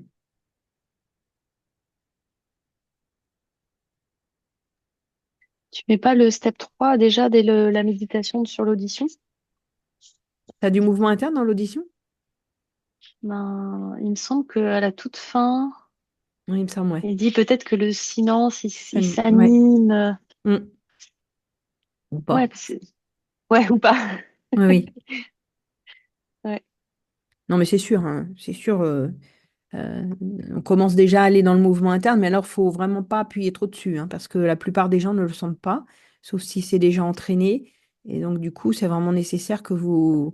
Speaker 2: Tu mets pas le step 3 déjà dès la méditation sur l'audition?
Speaker 1: Tu as du mouvement interne dans l'audition?
Speaker 2: Ben, il me semble qu'à la toute fin,
Speaker 1: Oui, il me semble, ouais.
Speaker 2: il dit peut-être que le silence, il
Speaker 1: Ouais.
Speaker 2: s'anime.
Speaker 1: Mm. Ou
Speaker 2: Ouais,
Speaker 1: pas.
Speaker 2: ouais, ou pas.
Speaker 1: Oui, oui.
Speaker 2: Ouais.
Speaker 1: Non, mais c'est sûr, hein. C'est sûr. Euh, on commence déjà à aller dans le mouvement interne, mais alors, il faut vraiment pas appuyer trop dessus, hein, parce que la plupart des gens ne le sentent pas, sauf si c'est déjà entraîné. Et donc, du coup, c'est vraiment nécessaire que vous,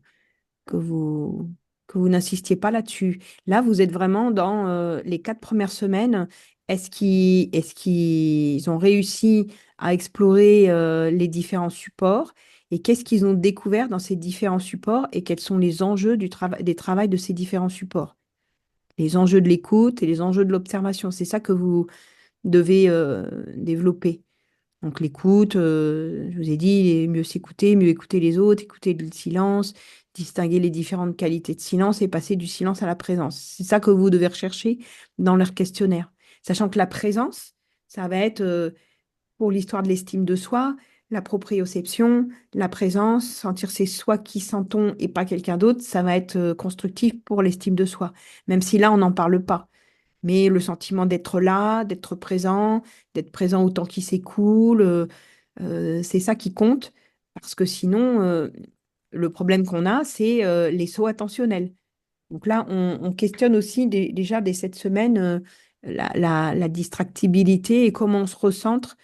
Speaker 1: que vous n'insistiez pas là-dessus. Là, vous êtes vraiment dans les 4 premières semaines. Est-ce qu'ils ont réussi à explorer les différents supports et qu'est-ce qu'ils ont découvert dans ces différents supports et quels sont les enjeux des travails de ces différents supports? Les enjeux de l'écoute et les enjeux de l'observation. C'est ça que vous devez développer. Donc l'écoute, je vous ai dit, mieux s'écouter, mieux écouter les autres, écouter le silence, distinguer les différentes qualités de silence et passer du silence à la présence. C'est ça que vous devez rechercher dans leur questionnaire. Sachant que la présence, ça va être pour l'histoire de l'estime de soi, la proprioception, la présence, sentir c'est soi qui sentons et pas quelqu'un d'autre, ça va être constructif pour l'estime de soi. Même si là, on n'en parle pas. Mais le sentiment d'être là, d'être présent au temps qui s'écoule, c'est ça qui compte. Parce que sinon, le problème qu'on a, c'est les sauts attentionnels. Donc là, on questionne aussi déjà dès cette semaine la distractibilité et comment on se recentre,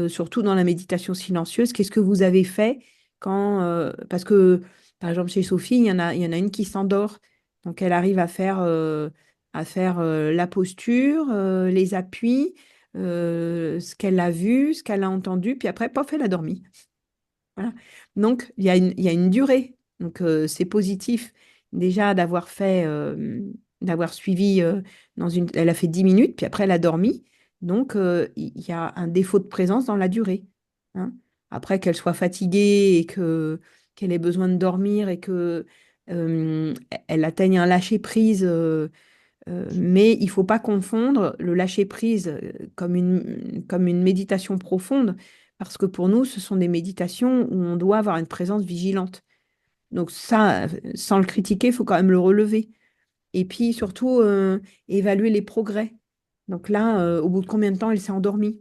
Speaker 1: surtout dans la méditation silencieuse. Qu'est-ce que vous avez fait parce que, par exemple, chez Sophie, il y en a une qui s'endort. Donc, elle arrive à faire la posture, les appuis, ce qu'elle a vu, ce qu'elle a entendu, puis après, pof, elle a dormi. Voilà. Donc, il y a une durée. Donc, c'est positif déjà d'avoir suivi elle a fait 10 minutes, puis après, elle a dormi. Donc, il y a un défaut de présence dans la durée. Hein. Après, qu'elle soit fatiguée et qu'elle ait besoin de dormir et que elle atteigne un lâcher-prise, mais il ne faut pas confondre le lâcher-prise comme une méditation profonde, parce que pour nous, ce sont des méditations où on doit avoir une présence vigilante. Donc ça, sans le critiquer, il faut quand même le relever. Et puis surtout, évaluer les progrès. Donc là, au bout de combien de temps elle s'est endormie?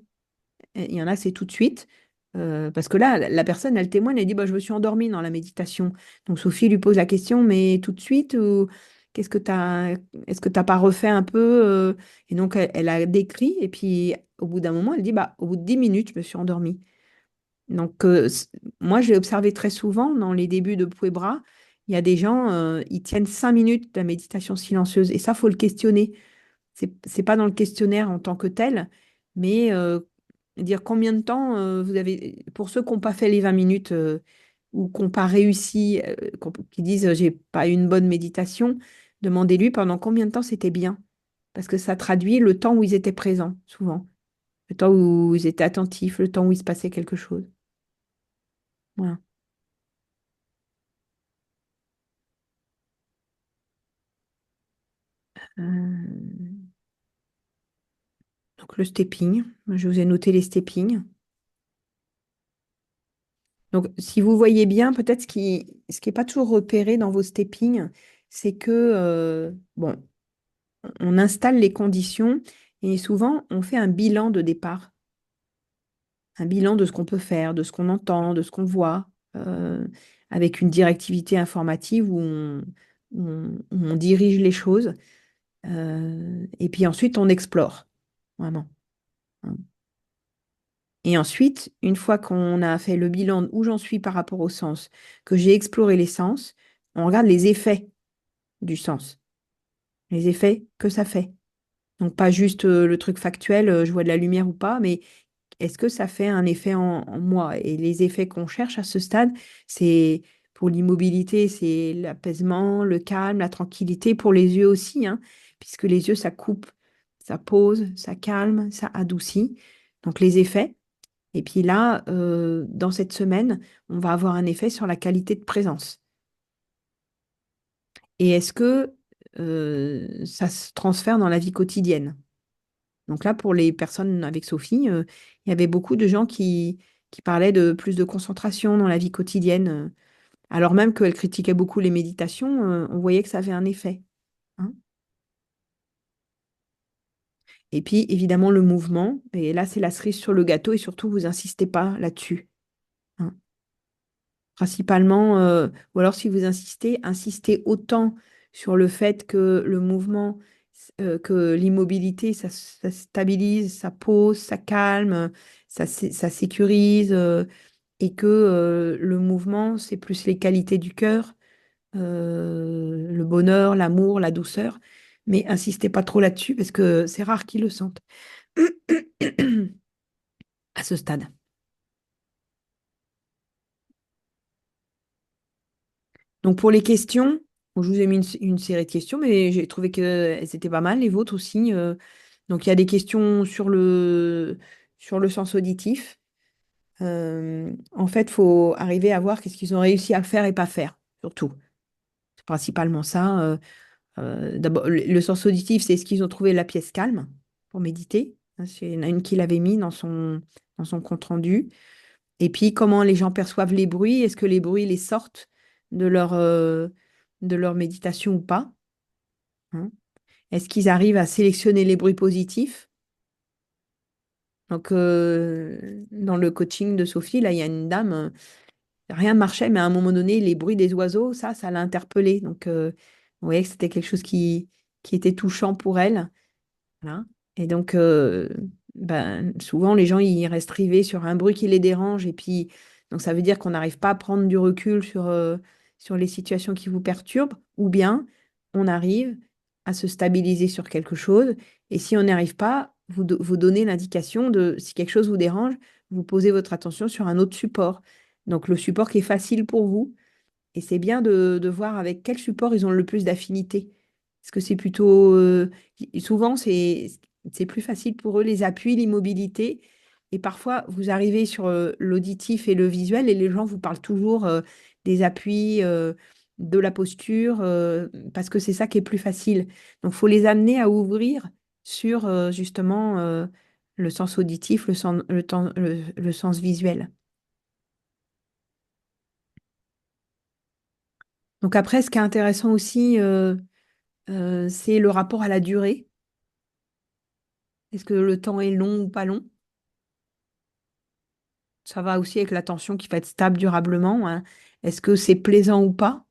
Speaker 1: Il y en a, c'est tout de suite. Parce que là, la personne, elle témoigne, elle dit, bah, je me suis endormie dans la méditation. Donc Sophie lui pose la question, mais tout de suite, ou qu'est-ce que est-ce que tu n'as pas refait un peu Et donc, elle a décrit, et puis au bout d'un moment, elle dit, bah, au bout de 10 minutes, je me suis endormie. Donc, moi, je l'ai observé très souvent dans les débuts de Pouet-Bras. Il y a des gens, ils tiennent 5 minutes de la méditation silencieuse, et ça, faut le questionner. C'est pas dans le questionnaire en tant que tel, mais dire combien de temps vous avez, pour ceux qui n'ont pas fait les 20 minutes ou qui n'ont pas réussi, qui disent j'ai pas eu une bonne méditation, demandez-lui pendant combien de temps c'était bien. Parce que ça traduit le temps où ils étaient présents, souvent. Le temps où ils étaient attentifs, le temps où il se passait quelque chose. Voilà. Euh, donc le stepping, je vous ai noté les steppings. Donc, si vous voyez bien, peut-être ce qui est pas toujours repéré dans vos steppings, c'est que, bon, on installe les conditions et souvent, on fait un bilan de départ, un bilan de ce qu'on peut faire, de ce qu'on entend, de ce qu'on voit, avec une directivité informative où on dirige les choses. Et puis ensuite, on explore, vraiment. Hein. Et ensuite, une fois qu'on a fait le bilan de où j'en suis par rapport au sens, que j'ai exploré les sens, on regarde les effets du sens, les effets que ça fait. Donc pas juste le truc factuel, je vois de la lumière ou pas, mais est-ce que ça fait un effet en moi? Et les effets qu'on cherche à ce stade, c'est pour l'immobilité, c'est l'apaisement, le calme, la tranquillité, pour les yeux aussi, hein, puisque les yeux, ça pose, ça calme, ça adoucit. Donc les effets. Et puis là, dans cette semaine, on va avoir un effet sur la qualité de présence. Et est-ce que ça se transfère dans la vie quotidienne? Donc là, pour les personnes avec Sophie, il y avait beaucoup de gens qui parlaient de plus de concentration dans la vie quotidienne. Alors même qu'elle critiquait beaucoup les méditations, on voyait que ça avait un effet, hein. Et puis, évidemment, le mouvement. Et là, c'est la cerise sur le gâteau. Et surtout, vous insistez pas là-dessus, hein. Principalement, ou alors si vous insistez, insistez autant sur le fait que le mouvement, que l'immobilité, ça stabilise, ça pose, ça calme, ça sécurise, et que le mouvement, c'est plus les qualités du cœur, le bonheur, l'amour, la douceur. Mais insistez pas trop là-dessus parce que c'est rare qu'ils le sentent à ce stade. Donc pour les questions, bon, je vous ai mis une série de questions, mais j'ai trouvé qu'elles étaient pas mal, les vôtres aussi. Donc il y a des questions sur le sens auditif. En fait, il faut arriver à voir qu'est-ce qu'ils ont réussi à faire et pas faire, surtout. C'est principalement ça. D'abord, le sens auditif, c'est est-ce qu'ils ont trouvé la pièce calme pour méditer. Hein, il y en a une qui l'avait mis dans son compte-rendu. Et puis, comment les gens perçoivent les bruits? Est-ce que les bruits les sortent de leur méditation ou pas? Hein. Est-ce qu'ils arrivent à sélectionner les bruits positifs? Donc, dans le coaching de Sophie, là, il y a une dame, rien ne marchait, mais à un moment donné, les bruits des oiseaux, ça l'a interpellée. Donc, vous voyez que c'était quelque chose qui était touchant pour elle. Voilà. Et donc, ben, souvent, les gens, ils restent rivés sur un bruit qui les dérange. Et puis, donc, ça veut dire qu'on n'arrive pas à prendre du recul sur les situations qui vous perturbent. Ou bien, on arrive à se stabiliser sur quelque chose. Et si on n'y arrive pas, vous donnez l'indication de, si quelque chose vous dérange, vous posez votre attention sur un autre support. Donc, le support qui est facile pour vous. Et c'est bien de voir avec quel support ils ont le plus d'affinité. Est-ce que c'est plutôt... souvent, c'est plus facile pour eux, les appuis, l'immobilité. Et parfois, vous arrivez sur l'auditif et le visuel et les gens vous parlent toujours des appuis, de la posture, parce que c'est ça qui est plus facile. Donc, il faut les amener à ouvrir sur justement le sens auditif, le sens visuel. Donc après, ce qui est intéressant aussi, c'est le rapport à la durée. Est-ce que le temps est long ou pas long? Ça va aussi avec l'attention qui va être stable durablement, hein. Est-ce que c'est plaisant ou pas?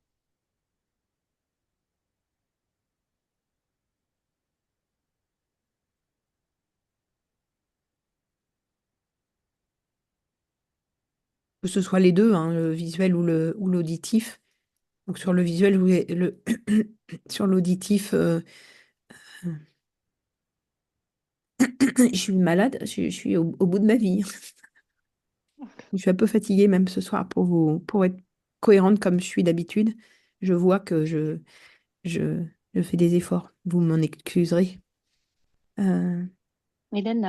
Speaker 1: Que ce soit les deux, hein, le visuel ou l'auditif. Donc sur le visuel ou sur l'auditif, je suis malade, je suis au bout de ma vie. Je suis un peu fatiguée même ce soir pour être cohérente comme je suis d'habitude. Je vois que je, je fais des efforts. Vous m'en excuserez. Euh,
Speaker 2: Hélène,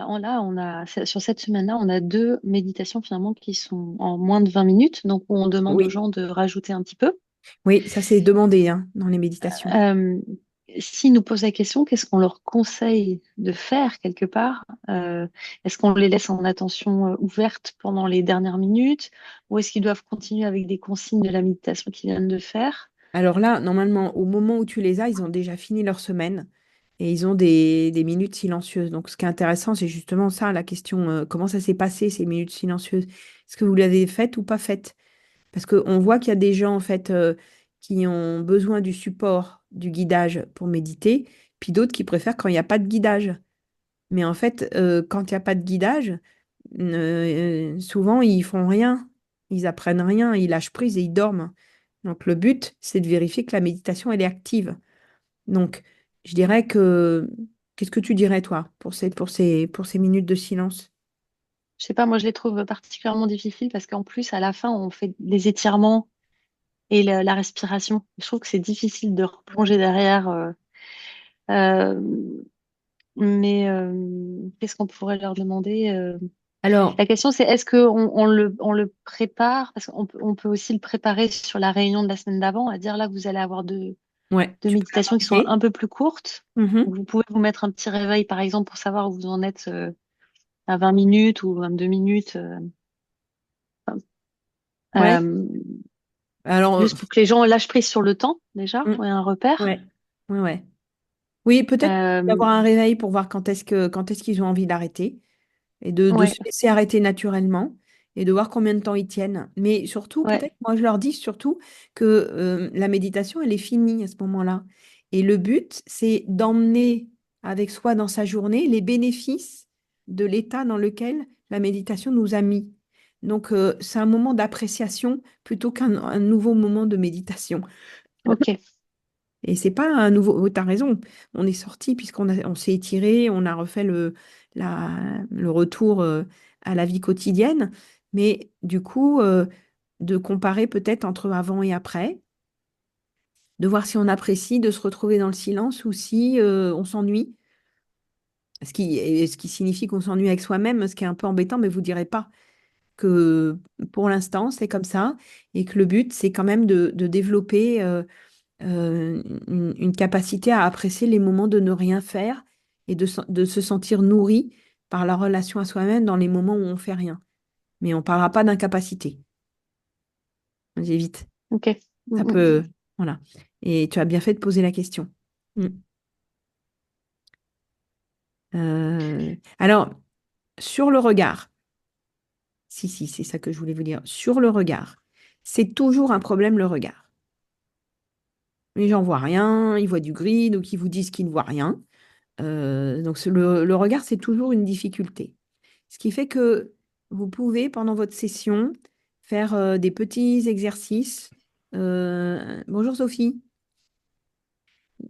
Speaker 2: sur cette semaine-là, on a deux méditations finalement qui sont en moins de 20 minutes. Donc, on demande aux
Speaker 1: oui,
Speaker 2: gens de rajouter un petit peu.
Speaker 1: oui, ça c'est demandé hein, dans les méditations.
Speaker 2: Euh, S'ils nous posent la question, qu'est-ce qu'on leur conseille de faire quelque part? Est-ce qu'on les laisse en attention ouverte pendant les dernières minutes ou est-ce qu'ils doivent continuer avec des consignes de la méditation qu'ils viennent de faire?
Speaker 1: Alors là, normalement, au moment où tu les as, ils ont déjà fini leur semaine et ils ont des minutes silencieuses. Donc, ce qui est intéressant, c'est justement ça, la question, comment ça s'est passé, ces minutes silencieuses? Est-ce que vous l'avez faites ou pas faites? Parce qu'on voit qu'il y a des gens, en fait, qui ont besoin du support, du guidage pour méditer, puis d'autres qui préfèrent quand il n'y a pas de guidage. Mais en fait, quand il n'y a pas de guidage, souvent, ils font rien, ils apprennent rien, ils lâchent prise et ils dorment. Donc, le but, c'est de vérifier que la méditation, elle est active. Donc, je dirais que... Qu'est-ce que tu dirais, toi, pour ces minutes de silence?
Speaker 2: Je sais pas, moi je les trouve particulièrement difficiles parce qu'en plus, à la fin, on fait des étirements et la respiration. Je trouve que c'est difficile de replonger derrière. Euh, Mais qu'est-ce qu'on pourrait leur demander?
Speaker 1: Alors,
Speaker 2: La question, c'est est-ce qu'on le prépare? Parce on peut aussi le préparer sur la réunion de la semaine d'avant, à dire là, vous allez avoir
Speaker 1: ouais,
Speaker 2: deux
Speaker 1: tu peux
Speaker 2: méditations qui sont
Speaker 1: l'apporter.
Speaker 2: un peu plus courtes.
Speaker 1: Mhm.
Speaker 2: Donc, vous pouvez vous mettre un petit réveil, par exemple, pour savoir où vous en êtes à 20 minutes ou 22 minutes.
Speaker 1: Ouais.
Speaker 2: Euh,
Speaker 1: Alors,
Speaker 2: Juste pour que les gens lâchent prise sur le temps, déjà,
Speaker 1: mm,
Speaker 2: ouais, un repère.
Speaker 1: ouais, ouais, ouais. Oui, peut-être
Speaker 2: Euh,
Speaker 1: d'avoir un réveil pour voir quand est-ce qu'ils ont envie d'arrêter et de
Speaker 2: ouais,
Speaker 1: se laisser arrêter naturellement et de voir combien de temps ils tiennent. Mais surtout,
Speaker 2: ouais,
Speaker 1: peut-être, moi, je leur dis surtout que la méditation, elle est finie à ce moment-là. Et le but, c'est d'emmener avec soi dans sa journée les bénéfices de l'état dans lequel la méditation nous a mis. Donc, c'est un moment d'appréciation plutôt qu'un un nouveau moment de méditation.
Speaker 2: ok,
Speaker 1: Et c'est pas un nouveau. Tu as raison. On est sorti on s'est étiré, on a refait le retour à la vie quotidienne. Mais du coup, de comparer peut-être entre avant et après, de voir si on apprécie de se retrouver dans le silence ou si on s'ennuie. Ce qui signifie qu'on s'ennuie avec soi-même, ce qui est un peu embêtant, mais vous direz pas que pour l'instant, c'est comme ça et que le but, c'est quand même de développer. Une capacité à apprécier les moments de ne rien faire et de se sentir nourri par la relation à soi-même dans les moments où on fait rien. Mais on ne parlera pas d'incapacité. J'évite.
Speaker 2: ok.
Speaker 1: Ça
Speaker 2: Mm, mm.
Speaker 1: peut. Voilà. Et tu as bien fait de poser la question. Mm. Alors, sur le regard, si, c'est ça que je voulais vous dire. Sur le regard, c'est toujours un problème, le regard. Les gens voient rien, ils voient du gris, donc ils vous disent qu'ils ne voient rien. Donc le regard, c'est toujours une difficulté. Ce qui fait que vous pouvez, pendant votre session, faire des petits exercices. Bonjour Sophie.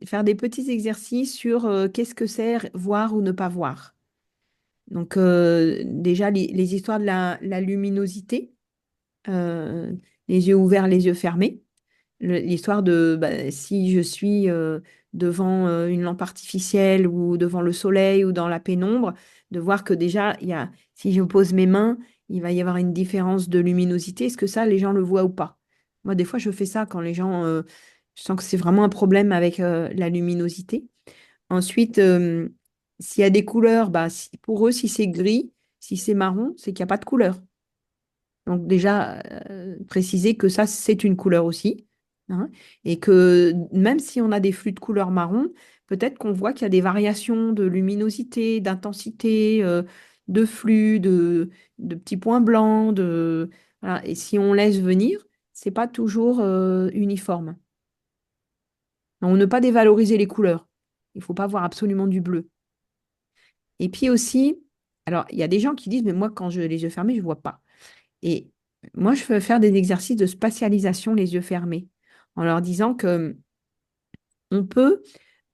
Speaker 1: Faire des petits exercices sur qu'est-ce que c'est voir ou ne pas voir. Donc déjà, les histoires de la luminosité, euh, les yeux ouverts, les yeux fermés. L'histoire de bah, si je suis devant une lampe artificielle ou devant le soleil ou dans la pénombre, de voir que déjà, si je pose mes mains, il va y avoir une différence de luminosité. Est-ce que ça, les gens le voient ou pas? Moi, des fois, je fais ça quand les gens, je sens que c'est vraiment un problème avec la luminosité. Ensuite, s'il y a des couleurs, bah, pour eux, si c'est gris, si c'est marron, c'est qu'il n'y a pas de couleur. Donc déjà, préciser que ça, c'est une couleur aussi, hein, et que même si on a des flux de couleur marron, peut-être qu'on voit qu'il y a des variations de luminosité, d'intensité, de flux, de petits points blancs, voilà. Et si on laisse venir, c'est pas toujours uniforme. Donc, ne pas dévaloriser les couleurs. Il faut pas voir absolument du bleu. Et puis aussi, alors il y a des gens qui disent, mais moi, quand j'ai les yeux fermés, je vois pas. Et moi, je veux faire des exercices de spatialisation les yeux fermés, en leur disant que on peut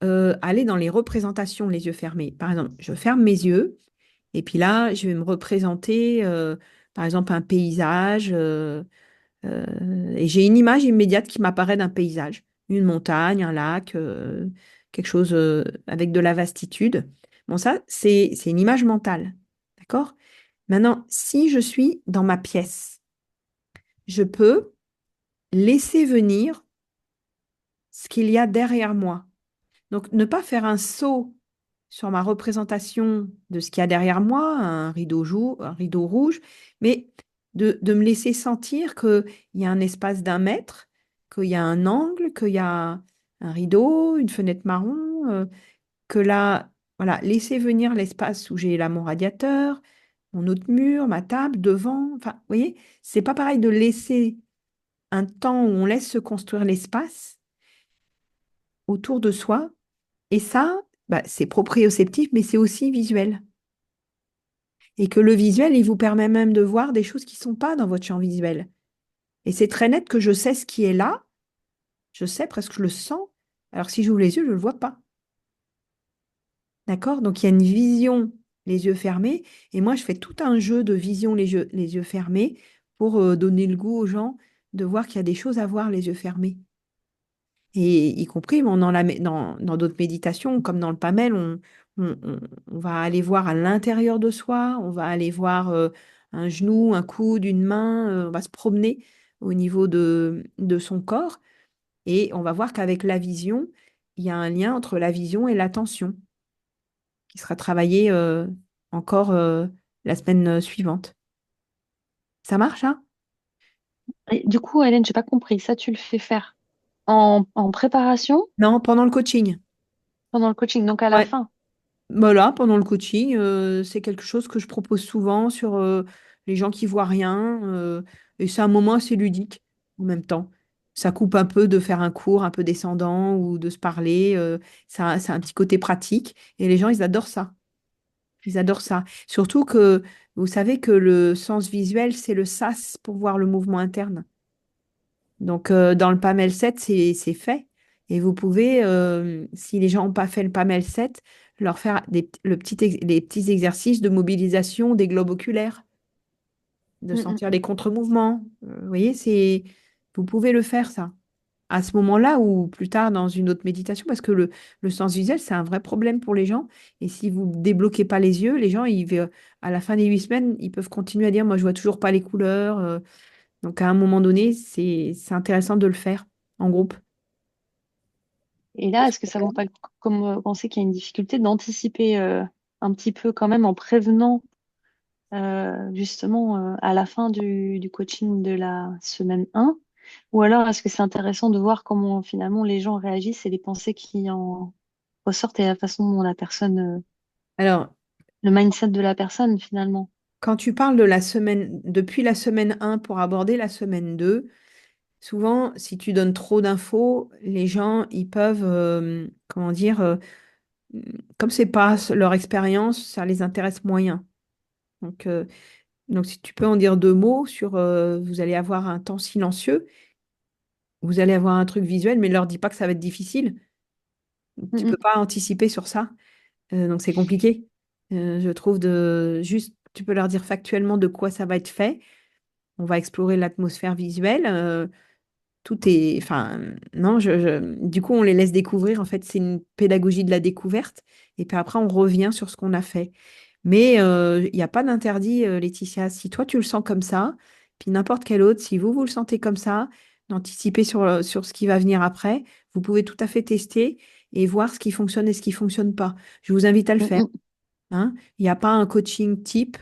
Speaker 1: aller dans les représentations les yeux fermés. Par exemple, je ferme mes yeux et puis là, je vais me représenter, par exemple, un paysage et j'ai une image immédiate qui m'apparaît d'un paysage, une montagne, un lac, quelque chose avec de la vastitude. Bon, ça, c'est une image mentale, d'accord? Maintenant, si je suis dans ma pièce, je peux laisser venir ce qu'il y a derrière moi. Donc, ne pas faire un saut sur ma représentation de ce qu'il y a derrière moi, un rideau rouge, mais de me laisser sentir qu'il y a un espace d'un mètre, qu'il y a un angle, qu'il y a un rideau, une fenêtre marron, que là, voilà, laisser venir l'espace où j'ai là mon radiateur, mon autre mur, ma table, devant. Enfin, vous voyez, c'est pas pareil de laisser un temps où on laisse se construire l'espace autour de soi. Et ça, bah, c'est proprioceptif, mais c'est aussi visuel. Et que le visuel, il vous permet même de voir des choses qui ne sont pas dans votre champ visuel. Et c'est très net que je sais ce qui est là, je sais presque, je le sens. Alors si j'ouvre les yeux, je ne le vois pas. D'accord? Donc il y a une vision les yeux fermés. Et moi, je fais tout un jeu de vision les yeux fermés pour donner le goût aux gens de voir qu'il y a des choses à voir les yeux fermés. Et y compris bon, dans d'autres méditations, comme dans le PAMEL, On va aller voir à l'intérieur de soi, on va aller voir un genou, un coude, une main, on va se promener au niveau de son corps et on va voir qu'avec la vision, il y a un lien entre la vision et l'attention qui sera travaillé encore la semaine suivante. Ça marche, hein?
Speaker 2: Et du coup, Hélène, j'ai pas compris. Ça, tu le fais faire en préparation
Speaker 1: Non, pendant le coaching.
Speaker 2: pendant le coaching, donc à la
Speaker 1: Ouais.
Speaker 2: fin.
Speaker 1: Voilà, pendant le coaching, c'est quelque chose que je propose souvent sur les gens qui voient rien. Et c'est un moment assez ludique en même temps. Ça coupe un peu de faire un cours un peu descendant ou de se parler. Ça a un petit côté pratique. Et les gens, ils adorent ça. Ils adorent ça. Surtout que vous savez que le sens visuel, c'est le sas pour voir le mouvement interne. Donc, dans le PAMEL 7, c'est fait. Et vous pouvez, si les gens n'ont pas fait le PAMEL 7, leur faire les petits exercices de mobilisation des globes oculaires, de
Speaker 2: Mm, mm.
Speaker 1: sentir les contre-mouvements. Vous voyez, vous pouvez le faire, ça, à ce moment-là ou plus tard dans une autre méditation, parce que le sens visuel, c'est un vrai problème pour les gens. Et si vous ne débloquez pas les yeux, les gens, à la fin des 8 semaines, ils peuvent continuer à dire, moi, je vois toujours pas les couleurs. Donc, à un moment donné, c'est intéressant de le faire en groupe.
Speaker 2: Et là, est-ce que ça vaut pas le coup, comme penser qu'il y a une difficulté d'anticiper un petit peu quand même en prévenant justement à la fin du coaching de la semaine 1? Ou alors est-ce que c'est intéressant de voir comment finalement les gens réagissent et les pensées qui en ressortent et la façon dont la personne,
Speaker 1: Alors,
Speaker 2: le mindset de la personne finalement?
Speaker 1: quand tu parles de la semaine, depuis la semaine 1 pour aborder la semaine 2, souvent, si tu donnes trop d'infos, les gens, ils peuvent, comment dire, comme c'est pas leur expérience, ça les intéresse moyen. Donc, si tu peux en dire deux mots sur, vous allez avoir un temps silencieux, vous allez avoir un truc visuel, mais ne leur dis pas que ça va être difficile.
Speaker 2: Mm,
Speaker 1: Tu peux
Speaker 2: mm.
Speaker 1: pas anticiper sur ça. Donc c'est compliqué. Je trouve de juste, tu peux leur dire factuellement de quoi ça va être fait. On va explorer l'atmosphère visuelle. Tout est, enfin, non, du coup, on les laisse découvrir. En fait, c'est une pédagogie de la découverte. Et puis après, on revient sur ce qu'on a fait. Mais il n'y a pas d'interdit, Laetitia. Si toi, tu le sens comme ça, puis n'importe quel autre, si vous le sentez comme ça, d'anticiper sur ce qui va venir après, vous pouvez tout à fait tester et voir ce qui fonctionne et ce qui fonctionne pas. Je vous invite à le
Speaker 2: Mm,
Speaker 1: faire.
Speaker 2: mm.
Speaker 1: Hein. Il n'y a pas un coaching type,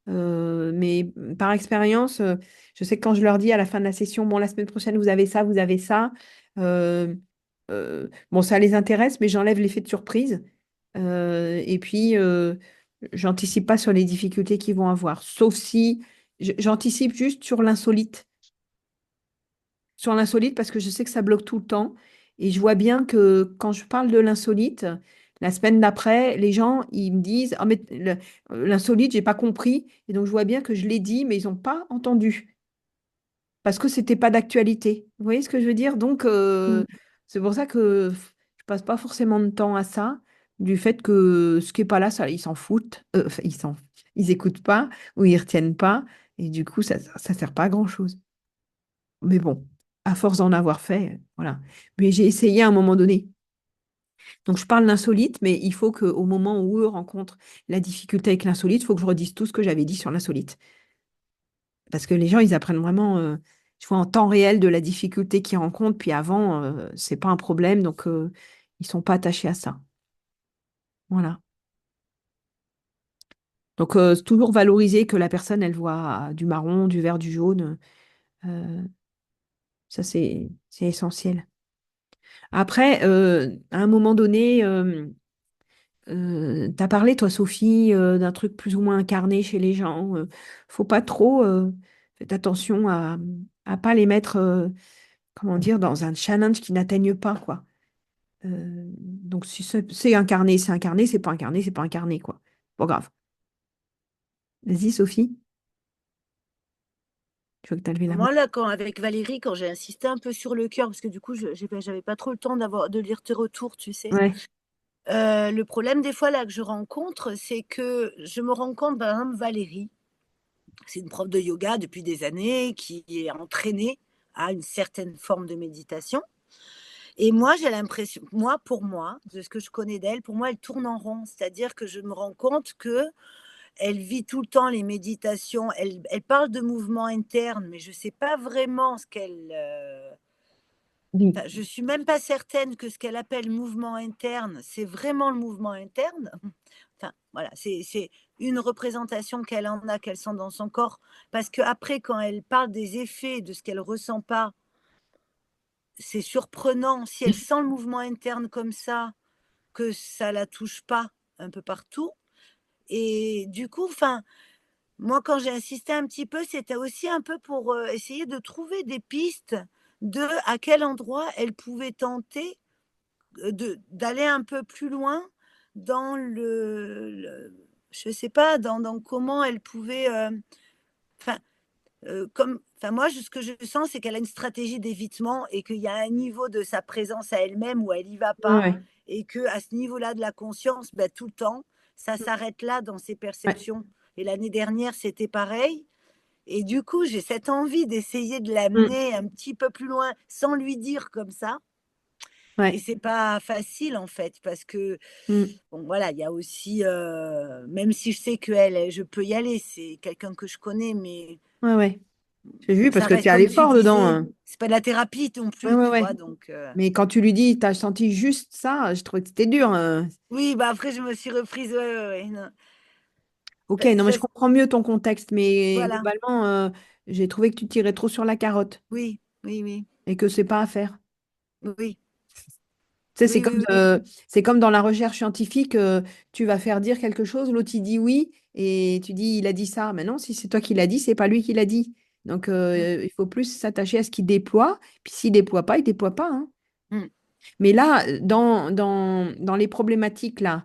Speaker 1: mais par expérience, je sais que quand je leur dis à la fin de la session, bon, la semaine prochaine, vous avez ça, euh, bon, ça les intéresse, mais j'enlève l'effet de surprise. Et puis, j'anticipe pas sur les difficultés qu'ils vont avoir, sauf si j'anticipe juste sur l'insolite parce que je sais que ça bloque tout le temps. Et je vois bien que quand je parle de l'insolite, la semaine d'après, les gens, ils me disent, ah, mais l'insolite, j'ai pas compris. Et donc, je vois bien que je l'ai dit, mais ils n'ont pas entendu parce que c'était pas d'actualité. Vous voyez ce que je veux dire? Donc,
Speaker 2: Mm.
Speaker 1: c'est pour ça que je passe pas forcément de temps à ça, du fait que ce qui est pas là, ça, ils s'en foutent. Enfin, ils écoutent pas ou ils retiennent pas. Et du coup, ça sert pas à grand-chose. Mais bon, à force d'en avoir fait, voilà. Mais j'ai essayé à un moment donné. Donc, je parle d'insolite, mais il faut qu'au moment où eux rencontrent la difficulté avec l'insolite, il faut que je redise tout ce que j'avais dit sur l'insolite. Parce que les gens, ils apprennent vraiment, tu vois, en temps réel de la difficulté qu'ils rencontrent, puis avant, c'est pas un problème, donc ils sont pas attachés à ça. Voilà. Donc, c'est toujours valoriser que la personne, elle voit du marron, du vert, du jaune. euh, Ça, c'est essentiel. Après, à un moment donné, t'as parlé, toi, Sophie, d'un truc plus ou moins incarné chez les gens. Faut pas trop. Faites attention à pas les mettre, comment dire, dans un challenge qui n'atteignent pas, quoi. Donc, si c'est incarné, c'est incarné. C'est pas incarné, c'est pas incarné, quoi. Pas grave. Vas-y, Sophie. Tu vois que t'as levé la main.
Speaker 4: Moi, là, avec Valérie, quand j'ai insisté un peu sur le cœur, parce que du coup, j'avais pas trop le temps de lire tes retours, tu sais.
Speaker 1: Ouais.
Speaker 4: Le problème, des fois, là, que je rencontre, c'est que je me rends compte, par exemple, Valérie, c'est une prof de yoga depuis des années qui est entraînée à une certaine forme de méditation. Et moi, j'ai l'impression, pour moi, de ce que je connais d'elle, pour moi, elle tourne en rond. C'est-à-dire que je me rends compte que elle vit tout le temps les méditations. Elle parle de mouvements internes, mais je ne sais pas vraiment ce qu'elle.
Speaker 1: Oui.
Speaker 4: Enfin, je suis même pas certaine que ce qu'elle appelle mouvement interne, c'est vraiment le mouvement interne. Enfin, voilà, c'est une représentation qu'elle en a, qu'elle sent dans son corps. Parce que après, quand elle parle des effets de ce qu'elle ressent pas, c'est surprenant. Si elle sent le mouvement interne comme ça, que ça la touche pas un peu partout. Et du coup, enfin, moi, quand j'ai insisté un petit peu, c'était aussi un peu pour essayer de trouver des pistes de à quel endroit elle pouvait tenter d'aller un peu plus loin dans je sais pas, dans comment elle pouvait, enfin, enfin moi, ce que je sens, c'est qu'elle a une stratégie d'évitement et qu'il y a un niveau de sa présence à elle-même où elle y va
Speaker 1: Ouais,
Speaker 4: pas
Speaker 1: ouais.
Speaker 4: et que à ce niveau-là de la conscience, ben, tout le temps, ça s'arrête là dans ses
Speaker 1: Ouais,
Speaker 4: perceptions. Et l'année dernière, c'était pareil. Et du coup, j'ai cette envie d'essayer de
Speaker 1: mm,
Speaker 4: l'amener un petit peu plus loin sans lui dire comme ça. Et
Speaker 1: ouais,
Speaker 4: c'est pas facile en fait parce que
Speaker 1: mm,
Speaker 4: bon voilà, il y a aussi même si je sais qu'elle, je peux y aller, c'est quelqu'un que je connais, mais
Speaker 1: ouais, ouais. J'ai vu parce
Speaker 4: ça
Speaker 1: que
Speaker 4: reste
Speaker 1: tu es
Speaker 4: comme
Speaker 1: allé
Speaker 4: tu
Speaker 1: fort dedans,
Speaker 4: disais,
Speaker 1: hein.
Speaker 4: c'est pas de la thérapie non
Speaker 1: Ouais,
Speaker 4: plus,
Speaker 1: ouais,
Speaker 4: tu
Speaker 1: ouais.
Speaker 4: vois. Donc
Speaker 1: Mais quand tu lui dis, tu as senti juste ça, je trouvais que c'était dur, hein.
Speaker 4: oui, bah après je me suis reprise, ouais, ouais, ouais, non.
Speaker 1: Ok,
Speaker 4: Bah,
Speaker 1: non, mais je comprends mieux ton contexte, mais
Speaker 4: voilà,
Speaker 1: globalement, j'ai trouvé que tu tirais trop sur la carotte
Speaker 4: oui, oui, oui,
Speaker 1: et que c'est pas à faire.
Speaker 4: oui,
Speaker 1: Tu sais,
Speaker 4: oui, oui, oui,
Speaker 1: c'est comme dans la recherche scientifique, tu vas faire dire quelque chose, l'autre il dit oui, et tu dis il a dit ça. Mais non, si c'est toi qui l'as dit, c'est pas lui qui l'a dit. Donc
Speaker 4: mm,
Speaker 1: il faut plus s'attacher à ce qu'il déploie. Puis s'il déploie pas, il déploie pas, hein.
Speaker 4: mm,
Speaker 1: Mais là, dans les problématiques là,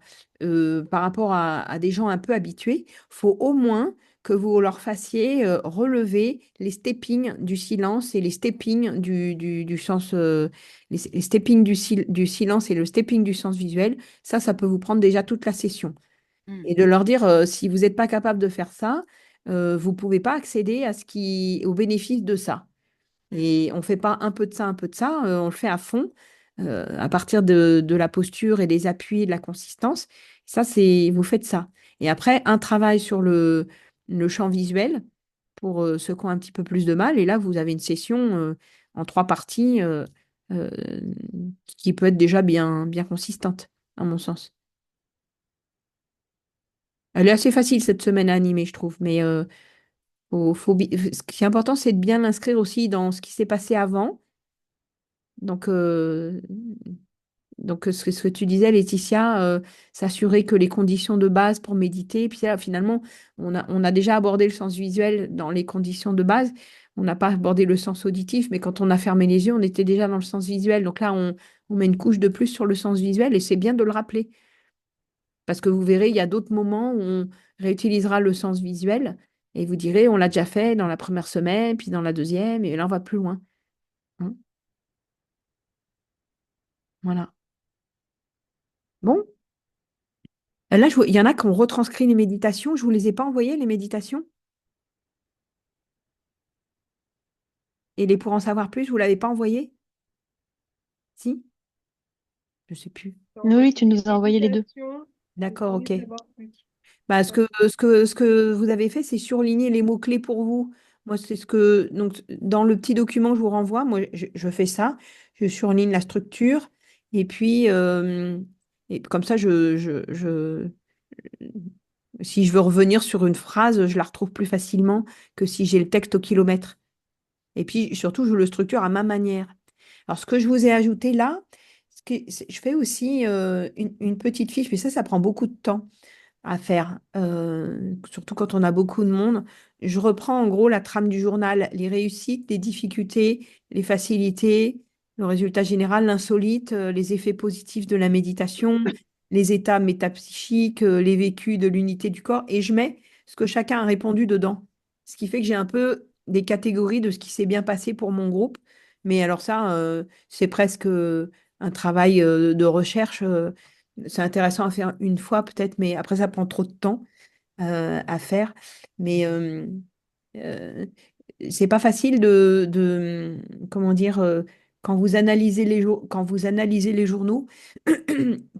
Speaker 1: par rapport à des gens un peu habitués, faut au moins que vous leur fassiez relever les steppings du silence et les steppings du sens, les steppings du silence et le stepping du sens visuel. Ça peut vous prendre déjà toute la session.
Speaker 4: mm,
Speaker 1: Et de leur dire, si vous n'êtes pas capable de faire ça, vous ne pouvez pas accéder au bénéfice de ça.
Speaker 4: mm,
Speaker 1: Et on ne fait pas un peu de ça, on le fait à fond, à partir de la posture et des appuis, de la consistance. Ça, vous faites ça. Et après, un travail sur le champ visuel pour ceux qui ont un petit peu plus de mal. Et là, vous avez une session en 3 parties euh, qui peut être déjà bien consistante, à mon sens. Elle est assez facile cette semaine à animer, je trouve. Mais ce qui est important, c'est de bien l'inscrire aussi dans ce qui s'est passé avant. Donc, ce que tu disais, Laetitia, s'assurer que les conditions de base pour méditer, puis là, finalement, on a déjà abordé le sens visuel dans les conditions de base. On n'a pas abordé le sens auditif, mais quand on a fermé les yeux, on était déjà dans le sens visuel. Donc là, on met une couche de plus sur le sens visuel et c'est bien de le rappeler. Parce que vous verrez, il y a d'autres moments où on réutilisera le sens visuel et vous direz, on l'a déjà fait dans la première semaine, puis dans la deuxième, et là, on va plus loin, hein. Voilà. Bon. Là, il y en a qui ont retranscrit les méditations. Je ne vous les ai pas envoyées, les méditations. Et les pour en savoir plus, je ne vous l'avez pas envoyé? Si? Je ne sais plus.
Speaker 2: Oui, tu nous as envoyé les deux.
Speaker 1: D'accord, ok. Bah, ce que vous avez fait, c'est surligner les mots-clés pour vous. Moi, c'est ce que. Donc, dans le petit document que je vous renvoie, moi, je fais ça. Je surligne la structure. Et puis, et comme ça, si je veux revenir sur une phrase, je la retrouve plus facilement que si j'ai le texte au kilomètre. Et puis, surtout, je le structure à ma manière. Alors, ce que je vous ai ajouté là, je fais aussi une petite fiche, mais ça prend beaucoup de temps à faire, surtout quand on a beaucoup de monde. Je reprends en gros la trame du journal, les réussites, les difficultés, les facilités, le résultat général, l'insolite, les effets positifs de la méditation, les états métapsychiques, les vécus de l'unité du corps, et je mets ce que chacun a répondu dedans. Ce qui fait que j'ai un peu des catégories de ce qui s'est bien passé pour mon groupe. Mais alors ça, c'est presque un travail de recherche. C'est intéressant à faire une fois peut-être, mais après ça prend trop de temps à faire. Mais euh, c'est pas facile comment dire, quand vous analysez les journaux,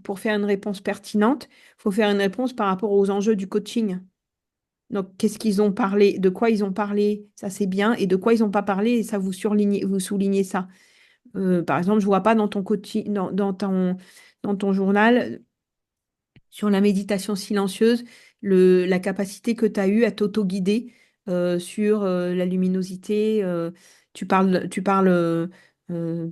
Speaker 1: pour faire une réponse pertinente, il faut faire une réponse par rapport aux enjeux du coaching. Donc, qu'est-ce qu'ils ont parlé, de quoi ils ont parlé, ça c'est bien, et de quoi ils n'ont pas parlé, et ça vous soulignez ça. Par exemple, je ne vois pas dans ton coaching, dans ton journal, sur la méditation silencieuse, la capacité que tu as eue à t'auto-guider sur la luminosité. Tu parles,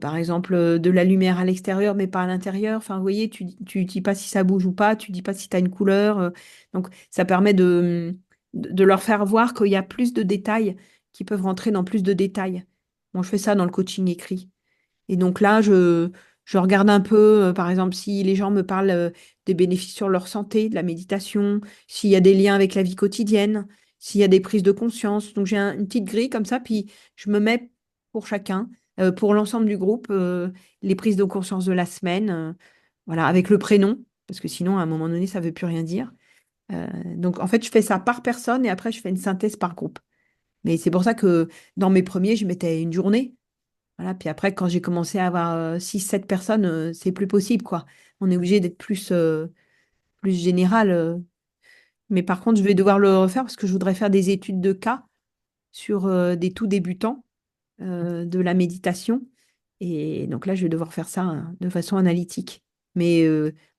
Speaker 1: par exemple, de la lumière à l'extérieur, mais pas à l'intérieur. Enfin, vous voyez, tu ne dis pas si ça bouge ou pas, tu dis pas si tu as une couleur. Donc, ça permet de leur faire voir qu'il y a plus de détails, qui peuvent rentrer dans plus de détails. Bon, je fais ça dans le coaching écrit. Et donc là, je regarde un peu, par exemple, si les gens me parlent des bénéfices sur leur santé, de la méditation, s'il y a des liens avec la vie quotidienne, s'il y a des prises de conscience. Donc j'ai une petite grille comme ça, puis je me mets pour chacun, pour l'ensemble du groupe, les prises de conscience de la semaine, voilà, avec le prénom, parce que sinon, à un moment donné, ça ne veut plus rien dire. Donc en fait, je fais ça par personne et après, je fais une synthèse par groupe. Mais c'est pour ça que dans mes premiers, je mettais une journée. Voilà, puis après, quand j'ai commencé à avoir 6, 7 personnes, c'est plus possible, quoi. On est obligé d'être plus général. Mais par contre, je vais devoir le refaire parce que je voudrais faire des études de cas sur des tout débutants de la méditation. Et donc là, je vais devoir faire ça hein, de façon analytique. Mais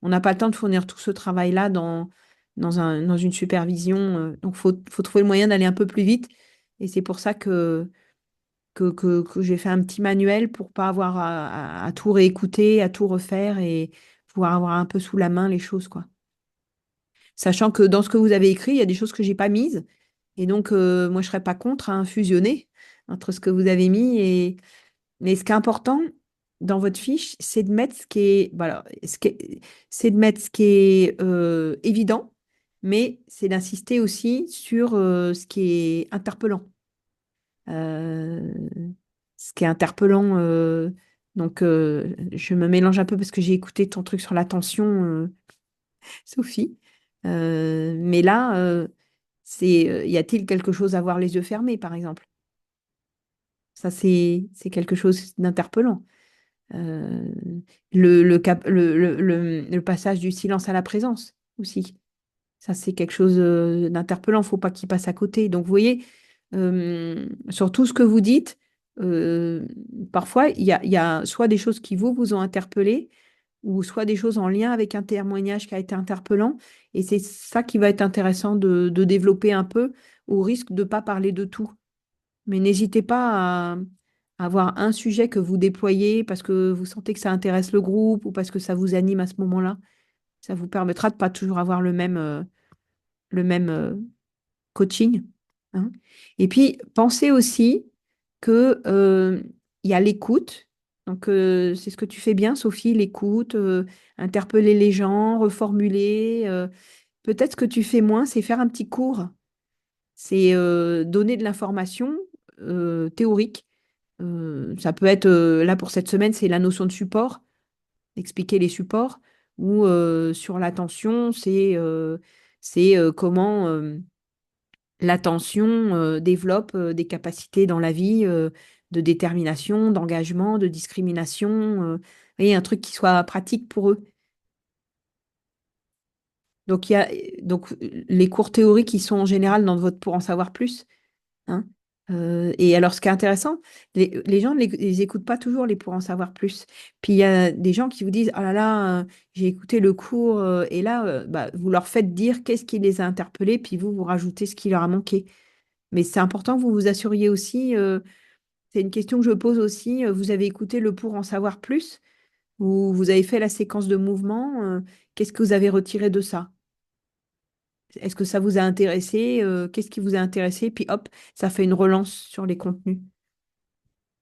Speaker 1: on n'a pas le temps de fournir tout ce travail-là dans une supervision. Donc, faut trouver le moyen d'aller un peu plus vite. Et c'est pour ça que j'ai fait un petit manuel pour pas avoir à tout réécouter, à tout refaire et pouvoir avoir un peu sous la main les choses, quoi. Sachant que dans ce que vous avez écrit, il y a des choses que j'ai pas mises. Et donc, moi, je serais pas contre à fusionner entre ce que vous avez mis et... Mais ce qui est important dans votre fiche, c'est de mettre ce qui est... Voilà, c'est de mettre ce qui est évident, mais c'est d'insister aussi sur ce qui est interpellant. Euh, Ce qui est interpellant. Donc, je me mélange un peu parce que j'ai écouté ton truc sur l'attention, Sophie. Mais là, y a-t-il quelque chose à voir les yeux fermés, par exemple? Ça, c'est quelque chose d'interpellant. Euh, le passage du silence à la présence aussi. Ça, c'est quelque chose d'interpellant. Il ne faut pas qu'il passe à côté. Donc, vous voyez, sur tout ce que vous dites, euh, parfois, il y a soit des choses qui vous ont interpellé, ou soit des choses en lien avec un témoignage qui a été interpellant. Et c'est ça qui va être intéressant de développer un peu, au risque de ne pas parler de tout. Mais n'hésitez pas à avoir un sujet que vous déployez parce que vous sentez que ça intéresse le groupe ou parce que ça vous anime à ce moment-là. Ça vous permettra de ne pas toujours avoir le même coaching, hein. Et puis, pensez aussi que, il y a l'écoute. Donc, c'est ce que tu fais bien, Sophie, l'écoute, interpeller les gens, reformuler. Peut-être ce que tu fais moins, c'est faire un petit cours. C'est donner de l'information théorique. Ça peut être, là pour cette semaine, c'est la notion de support, expliquer les supports, ou sur l'attention, c'est comment l'attention développe des capacités dans la vie de détermination, d'engagement, de discrimination. Vous voyez, un truc qui soit pratique pour eux. Donc, donc les cours théoriques qui sont en général dans votre pour en savoir plus, hein. Et alors, ce qui est intéressant, les gens ne les écoutent pas toujours, les pour en savoir plus. Puis, il y a des gens qui vous disent, oh là là, j'ai écouté le cours, et là, bah, vous leur faites dire qu'est-ce qui les a interpellés, puis vous rajoutez ce qui leur a manqué. Mais c'est important que vous vous assuriez aussi, c'est une question que je pose aussi, vous avez écouté le pour en savoir plus, ou vous avez fait la séquence de mouvement, qu'est-ce que vous avez retiré de ça? Est-ce que ça vous a intéressé? Qu'est-ce qui vous a intéressé? Puis hop, ça fait une relance sur les contenus.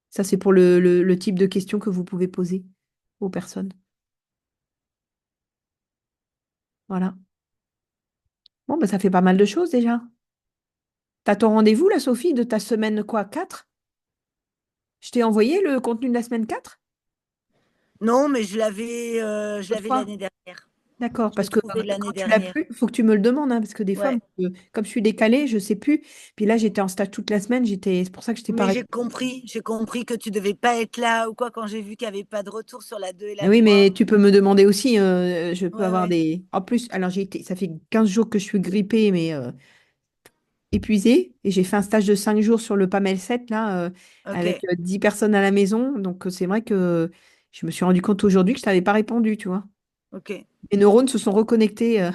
Speaker 1: Ça, c'est pour le type de questions que vous pouvez poser aux personnes. Voilà. Bon, bah, ça fait pas mal de choses déjà. T'as ton rendez-vous, là, Sophie, de ta semaine quoi, 4? Je t'ai envoyé le contenu de la semaine 4?
Speaker 4: Non, mais je l'avais
Speaker 1: L'autre fois?
Speaker 4: l'année dernière.
Speaker 1: D'accord,
Speaker 4: Je l'ai
Speaker 1: parce que
Speaker 4: trouvé
Speaker 1: quand
Speaker 4: l'année
Speaker 1: tu l'as
Speaker 4: dernière.
Speaker 1: plus, il faut que tu me le demandes, hein, parce que des fois,
Speaker 4: Ouais.
Speaker 1: comme je suis décalée, je sais plus. Puis là, j'étais en stage toute la semaine, c'est pour ça que je t'ai pas
Speaker 4: Mais
Speaker 1: répondu.
Speaker 4: j'ai compris que tu devais pas être là ou quoi quand j'ai vu qu'il n'y avait pas de retour sur la 2 et
Speaker 1: Mais
Speaker 4: la
Speaker 1: oui,
Speaker 4: 3.
Speaker 1: mais tu peux me demander aussi, je peux
Speaker 4: Ouais,
Speaker 1: avoir
Speaker 4: ouais.
Speaker 1: des... En plus, alors ça fait 15 jours que je suis grippée, mais épuisée, et j'ai fait un stage de 5 jours sur le PAMEL 7, là, avec
Speaker 4: Ok,
Speaker 1: 10 personnes à la maison, donc c'est vrai que je me suis rendu compte aujourd'hui que je t'avais pas répondu, tu vois.
Speaker 4: ok.
Speaker 1: Mes neurones se sont reconnectés.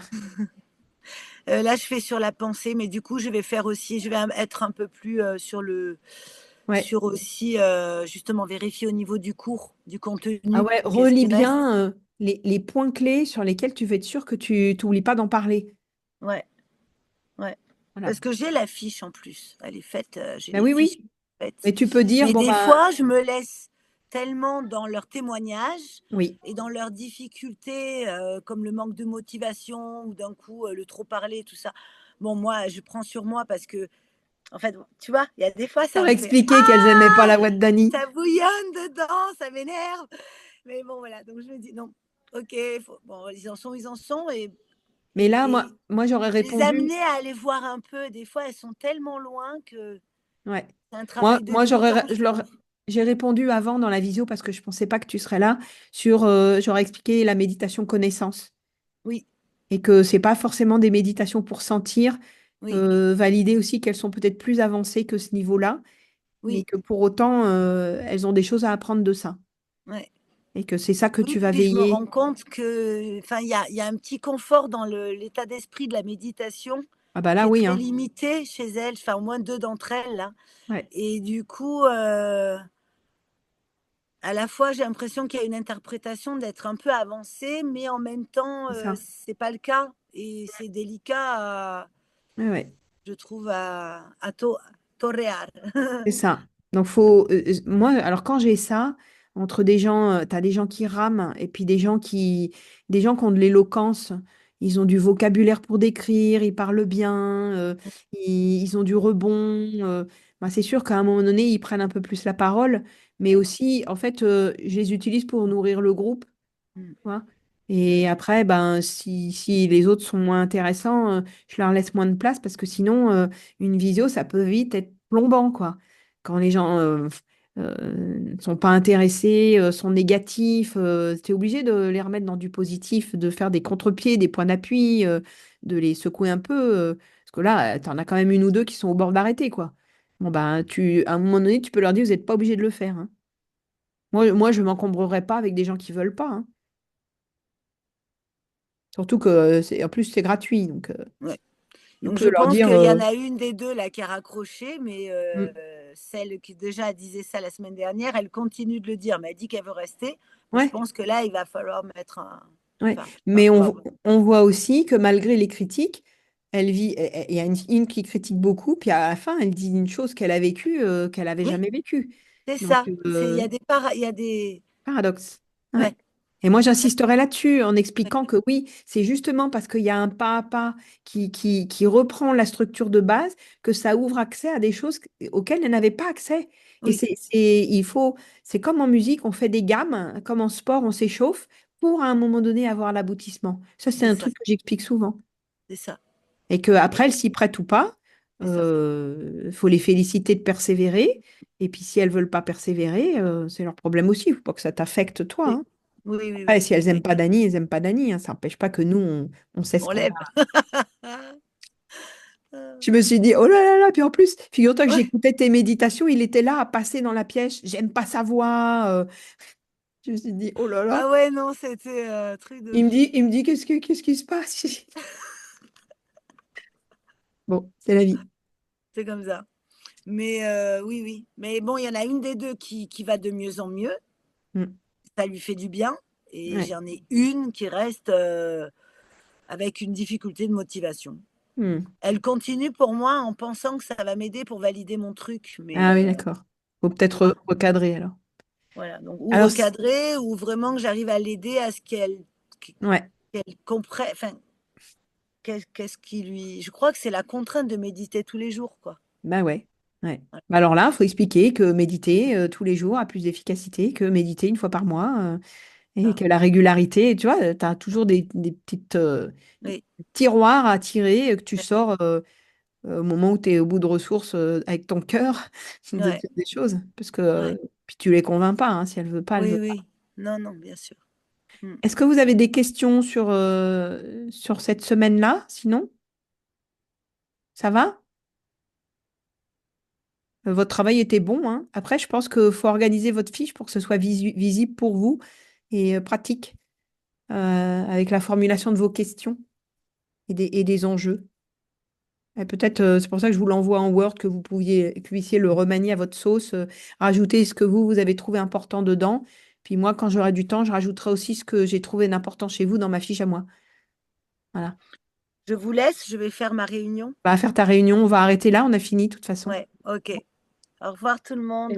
Speaker 4: Là, je fais sur la pensée, mais du coup, je vais faire aussi, je vais être un peu plus
Speaker 1: Ouais.
Speaker 4: sur aussi, justement, vérifier au niveau du cours, du
Speaker 1: Ah
Speaker 4: contenu,
Speaker 1: ouais,
Speaker 4: qu'est-ce
Speaker 1: relis
Speaker 4: qui reste.
Speaker 1: bien les points clés sur lesquels tu veux être sûr que tu n'oublies pas d'en parler.
Speaker 4: Ouais, ouais.
Speaker 1: Voilà.
Speaker 4: Parce que j'ai la fiche en plus. Elle est faite, j'ai
Speaker 1: Ben
Speaker 4: les
Speaker 1: oui,
Speaker 4: fiches
Speaker 1: oui.
Speaker 4: faites.
Speaker 1: Mais tu peux dire,
Speaker 4: Mais
Speaker 1: bon,
Speaker 4: des
Speaker 1: ben,
Speaker 4: fois, je me laisse tellement dans leurs témoignages
Speaker 1: oui,
Speaker 4: et dans leurs difficultés, comme le manque de motivation ou d'un coup, le trop parler, tout ça. Bon, moi, je prends sur moi parce que, en fait, tu vois, il y a des fois, ça
Speaker 1: leur
Speaker 4: me fait
Speaker 1: expliquer qu'elles n'aimaient pas la voix de Dany.
Speaker 4: ça bouillonne dedans, ça m'énerve. Mais bon, voilà. Donc, je me dis, non, ok, bon, ils en sont.
Speaker 1: Mais là,
Speaker 4: Et
Speaker 1: moi j'aurais
Speaker 4: les
Speaker 1: répondu,
Speaker 4: amener à aller voir un peu, des fois, elles sont tellement loin que
Speaker 1: ouais.
Speaker 4: c'est un
Speaker 1: Moi,
Speaker 4: travail de
Speaker 1: moi
Speaker 4: tout le
Speaker 1: j'aurais,
Speaker 4: temps, je trouve.
Speaker 1: j'ai répondu avant dans la visio parce que je pensais pas que tu serais là sur, j'aurais expliqué la méditation connaissance
Speaker 4: Oui,
Speaker 1: et que c'est pas forcément des méditations pour sentir,
Speaker 4: oui,
Speaker 1: valider aussi qu'elles sont peut-être plus avancées que ce niveau-là, mais
Speaker 4: oui,
Speaker 1: que pour autant, elles ont des choses à apprendre de ça
Speaker 4: ouais.
Speaker 1: et que c'est ça que
Speaker 4: Oui,
Speaker 1: tu vas
Speaker 4: oui, je me rends
Speaker 1: veiller.
Speaker 4: compte que, enfin, il y a un petit confort dans l'état d'esprit de la méditation
Speaker 1: Ah bah
Speaker 4: qui
Speaker 1: là,
Speaker 4: est
Speaker 1: oui,
Speaker 4: très
Speaker 1: hein.
Speaker 4: limité chez elles, enfin, au moins deux d'entre elles, là.
Speaker 1: Ouais,
Speaker 4: Et du coup, à la fois, j'ai l'impression qu'il y a une interprétation d'être un peu avancée, mais en même temps,
Speaker 1: c'est ça.
Speaker 4: c'est pas le cas. Et c'est délicat,
Speaker 1: Ouais, ouais.
Speaker 4: je trouve, toréar.
Speaker 1: C'est ça. Donc, faut, moi, alors quand j'ai ça, entre des gens, tu as des gens qui rament et puis des gens qui ont de l'éloquence, ils ont du vocabulaire pour décrire, ils parlent bien, ils ont du rebond. Ben, c'est sûr qu'à un moment donné, ils prennent un peu plus la parole, mais
Speaker 4: Ouais.
Speaker 1: aussi, en fait, je les utilise pour nourrir le groupe.
Speaker 4: Mm,
Speaker 1: Tu vois.
Speaker 4: mm.
Speaker 1: Et après, ben, si les autres sont moins intéressants, je leur laisse moins de place parce que sinon, une visio, ça peut vite être plombant, quoi. Quand les gens ne sont pas intéressés, sont négatifs, tu es obligé de les remettre dans du positif, de faire des contre-pieds, des points d'appui, de les secouer un peu. Parce que là, tu en as quand même une ou deux qui sont au bord d'arrêter, quoi. Bon, ben, à un moment donné, tu peux leur dire, vous n'êtes pas obligé de le faire, hein. Moi, je m'encombrerai pas avec des gens qui veulent pas, hein. Surtout que en plus c'est gratuit, donc
Speaker 4: Ouais.
Speaker 1: tu
Speaker 4: Donc,
Speaker 1: peux
Speaker 4: je
Speaker 1: leur
Speaker 4: pense
Speaker 1: dire
Speaker 4: qu'il y en a une des deux là qui a raccroché, mais
Speaker 1: mm,
Speaker 4: celle qui déjà disait ça la semaine dernière, elle continue de le dire, mais elle dit qu'elle veut rester. Mais je
Speaker 1: ouais,
Speaker 4: pense que là, il va falloir mettre
Speaker 1: ouais.
Speaker 4: enfin, va
Speaker 1: Mais
Speaker 4: falloir.
Speaker 1: on voit aussi que malgré les critiques, il y a une qui critique beaucoup, puis à la fin elle dit une chose qu'elle a vécue qu'elle avait
Speaker 4: Oui,
Speaker 1: jamais vécue.
Speaker 4: c'est
Speaker 1: Donc
Speaker 4: ça. Il y a il y a des.
Speaker 1: paradoxe. Ouais.
Speaker 4: Ouais,
Speaker 1: Et moi,
Speaker 4: ouais,
Speaker 1: j'insisterai là-dessus en
Speaker 4: ouais.
Speaker 1: expliquant que oui, c'est justement parce qu'il y a un pas à pas qui reprend la structure de base que ça ouvre accès à des choses auxquelles elle n'avait pas accès. Et
Speaker 4: Oui,
Speaker 1: c'est comme en musique, on fait des gammes, comme en sport, on s'échauffe pour à un moment donné avoir l'aboutissement. Ça, c'est
Speaker 4: c'est
Speaker 1: un
Speaker 4: ça,
Speaker 1: truc que j'explique souvent.
Speaker 4: c'est ça,
Speaker 1: Et qu'après, elles s'y prêtent ou pas,
Speaker 4: c'est ça.
Speaker 1: faut les féliciter de persévérer. Et puis, si elles veulent pas persévérer, c'est leur problème aussi. Il faut pas que ça t'affecte toi,
Speaker 4: Oui,
Speaker 1: hein.
Speaker 4: oui, oui,
Speaker 1: Ouais,
Speaker 4: oui,
Speaker 1: si elles aiment
Speaker 4: oui.
Speaker 1: pas Dany, elles aiment pas Dany, hein. Ça n'empêche pas que nous, on sait ce
Speaker 4: On
Speaker 1: qu'on
Speaker 4: lève.
Speaker 1: a. Je me suis dit, oh là là là, puis en plus, figure-toi que
Speaker 4: Ouais.
Speaker 1: j'écoutais tes méditations, il était là à passer dans la pièce, j'aime pas sa voix. Je me suis dit, oh là là.
Speaker 4: Ah ouais, non, c'était truc de fou.
Speaker 1: Il me dit, qu'est-ce qui se passe? Bon, c'est la vie.
Speaker 4: C'est comme ça. Mais oui, oui. Mais bon, il y en a une des deux qui va de mieux en mieux.
Speaker 1: Mm.
Speaker 4: Ça lui fait du bien. Et
Speaker 1: Ouais.
Speaker 4: j'en ai une qui reste avec une difficulté de motivation.
Speaker 1: Mm.
Speaker 4: Elle continue pour moi en pensant que ça va m'aider pour valider mon truc. Mais
Speaker 1: Ah oui, d'accord. Faut peut-être
Speaker 4: voilà.
Speaker 1: recadrer alors.
Speaker 4: Voilà. Donc, ou
Speaker 1: Alors,
Speaker 4: recadrer, ou vraiment que j'arrive à l'aider à ce
Speaker 1: ouais,
Speaker 4: qu'elle comprenne. Enfin, qu'est-ce qui lui. Je crois que c'est la contrainte de méditer tous les jours, quoi.
Speaker 1: bah ouais. Ouais.
Speaker 4: Voilà.
Speaker 1: Bah alors là, il faut expliquer que méditer tous les jours a plus d'efficacité que méditer une fois par mois. Et
Speaker 4: Ah,
Speaker 1: que la régularité, tu vois, tu as toujours des petites
Speaker 4: oui,
Speaker 1: tiroirs à tirer que tu sors au moment où tu es au bout de ressources avec ton cœur de
Speaker 4: ouais,
Speaker 1: dire des choses. Parce que
Speaker 4: ouais.
Speaker 1: puis tu les convaincs pas, hein, si elle veut pas, elle
Speaker 4: Oui,
Speaker 1: veut pas.
Speaker 4: oui. Non, non, bien sûr. Mm.
Speaker 1: Est-ce que vous avez des questions sur cette semaine-là? Sinon, ça va? Votre travail était bon, hein. Après, je pense qu'il faut organiser votre fiche pour que ce soit visible pour vous et pratique avec la formulation de vos questions et des enjeux. Et peut-être, c'est pour ça que je vous l'envoie en Word, que que vous puissiez le remanier à votre sauce, rajouter ce que vous avez trouvé important dedans. Puis moi, quand j'aurai du temps, je rajouterai aussi ce que j'ai trouvé d'important chez vous dans ma fiche à moi. Voilà.
Speaker 4: Je vous laisse, je vais faire ma réunion.
Speaker 1: On va faire ta réunion, on va arrêter là, on a fini de toute façon.
Speaker 4: Ouais, ok. Au revoir tout le monde.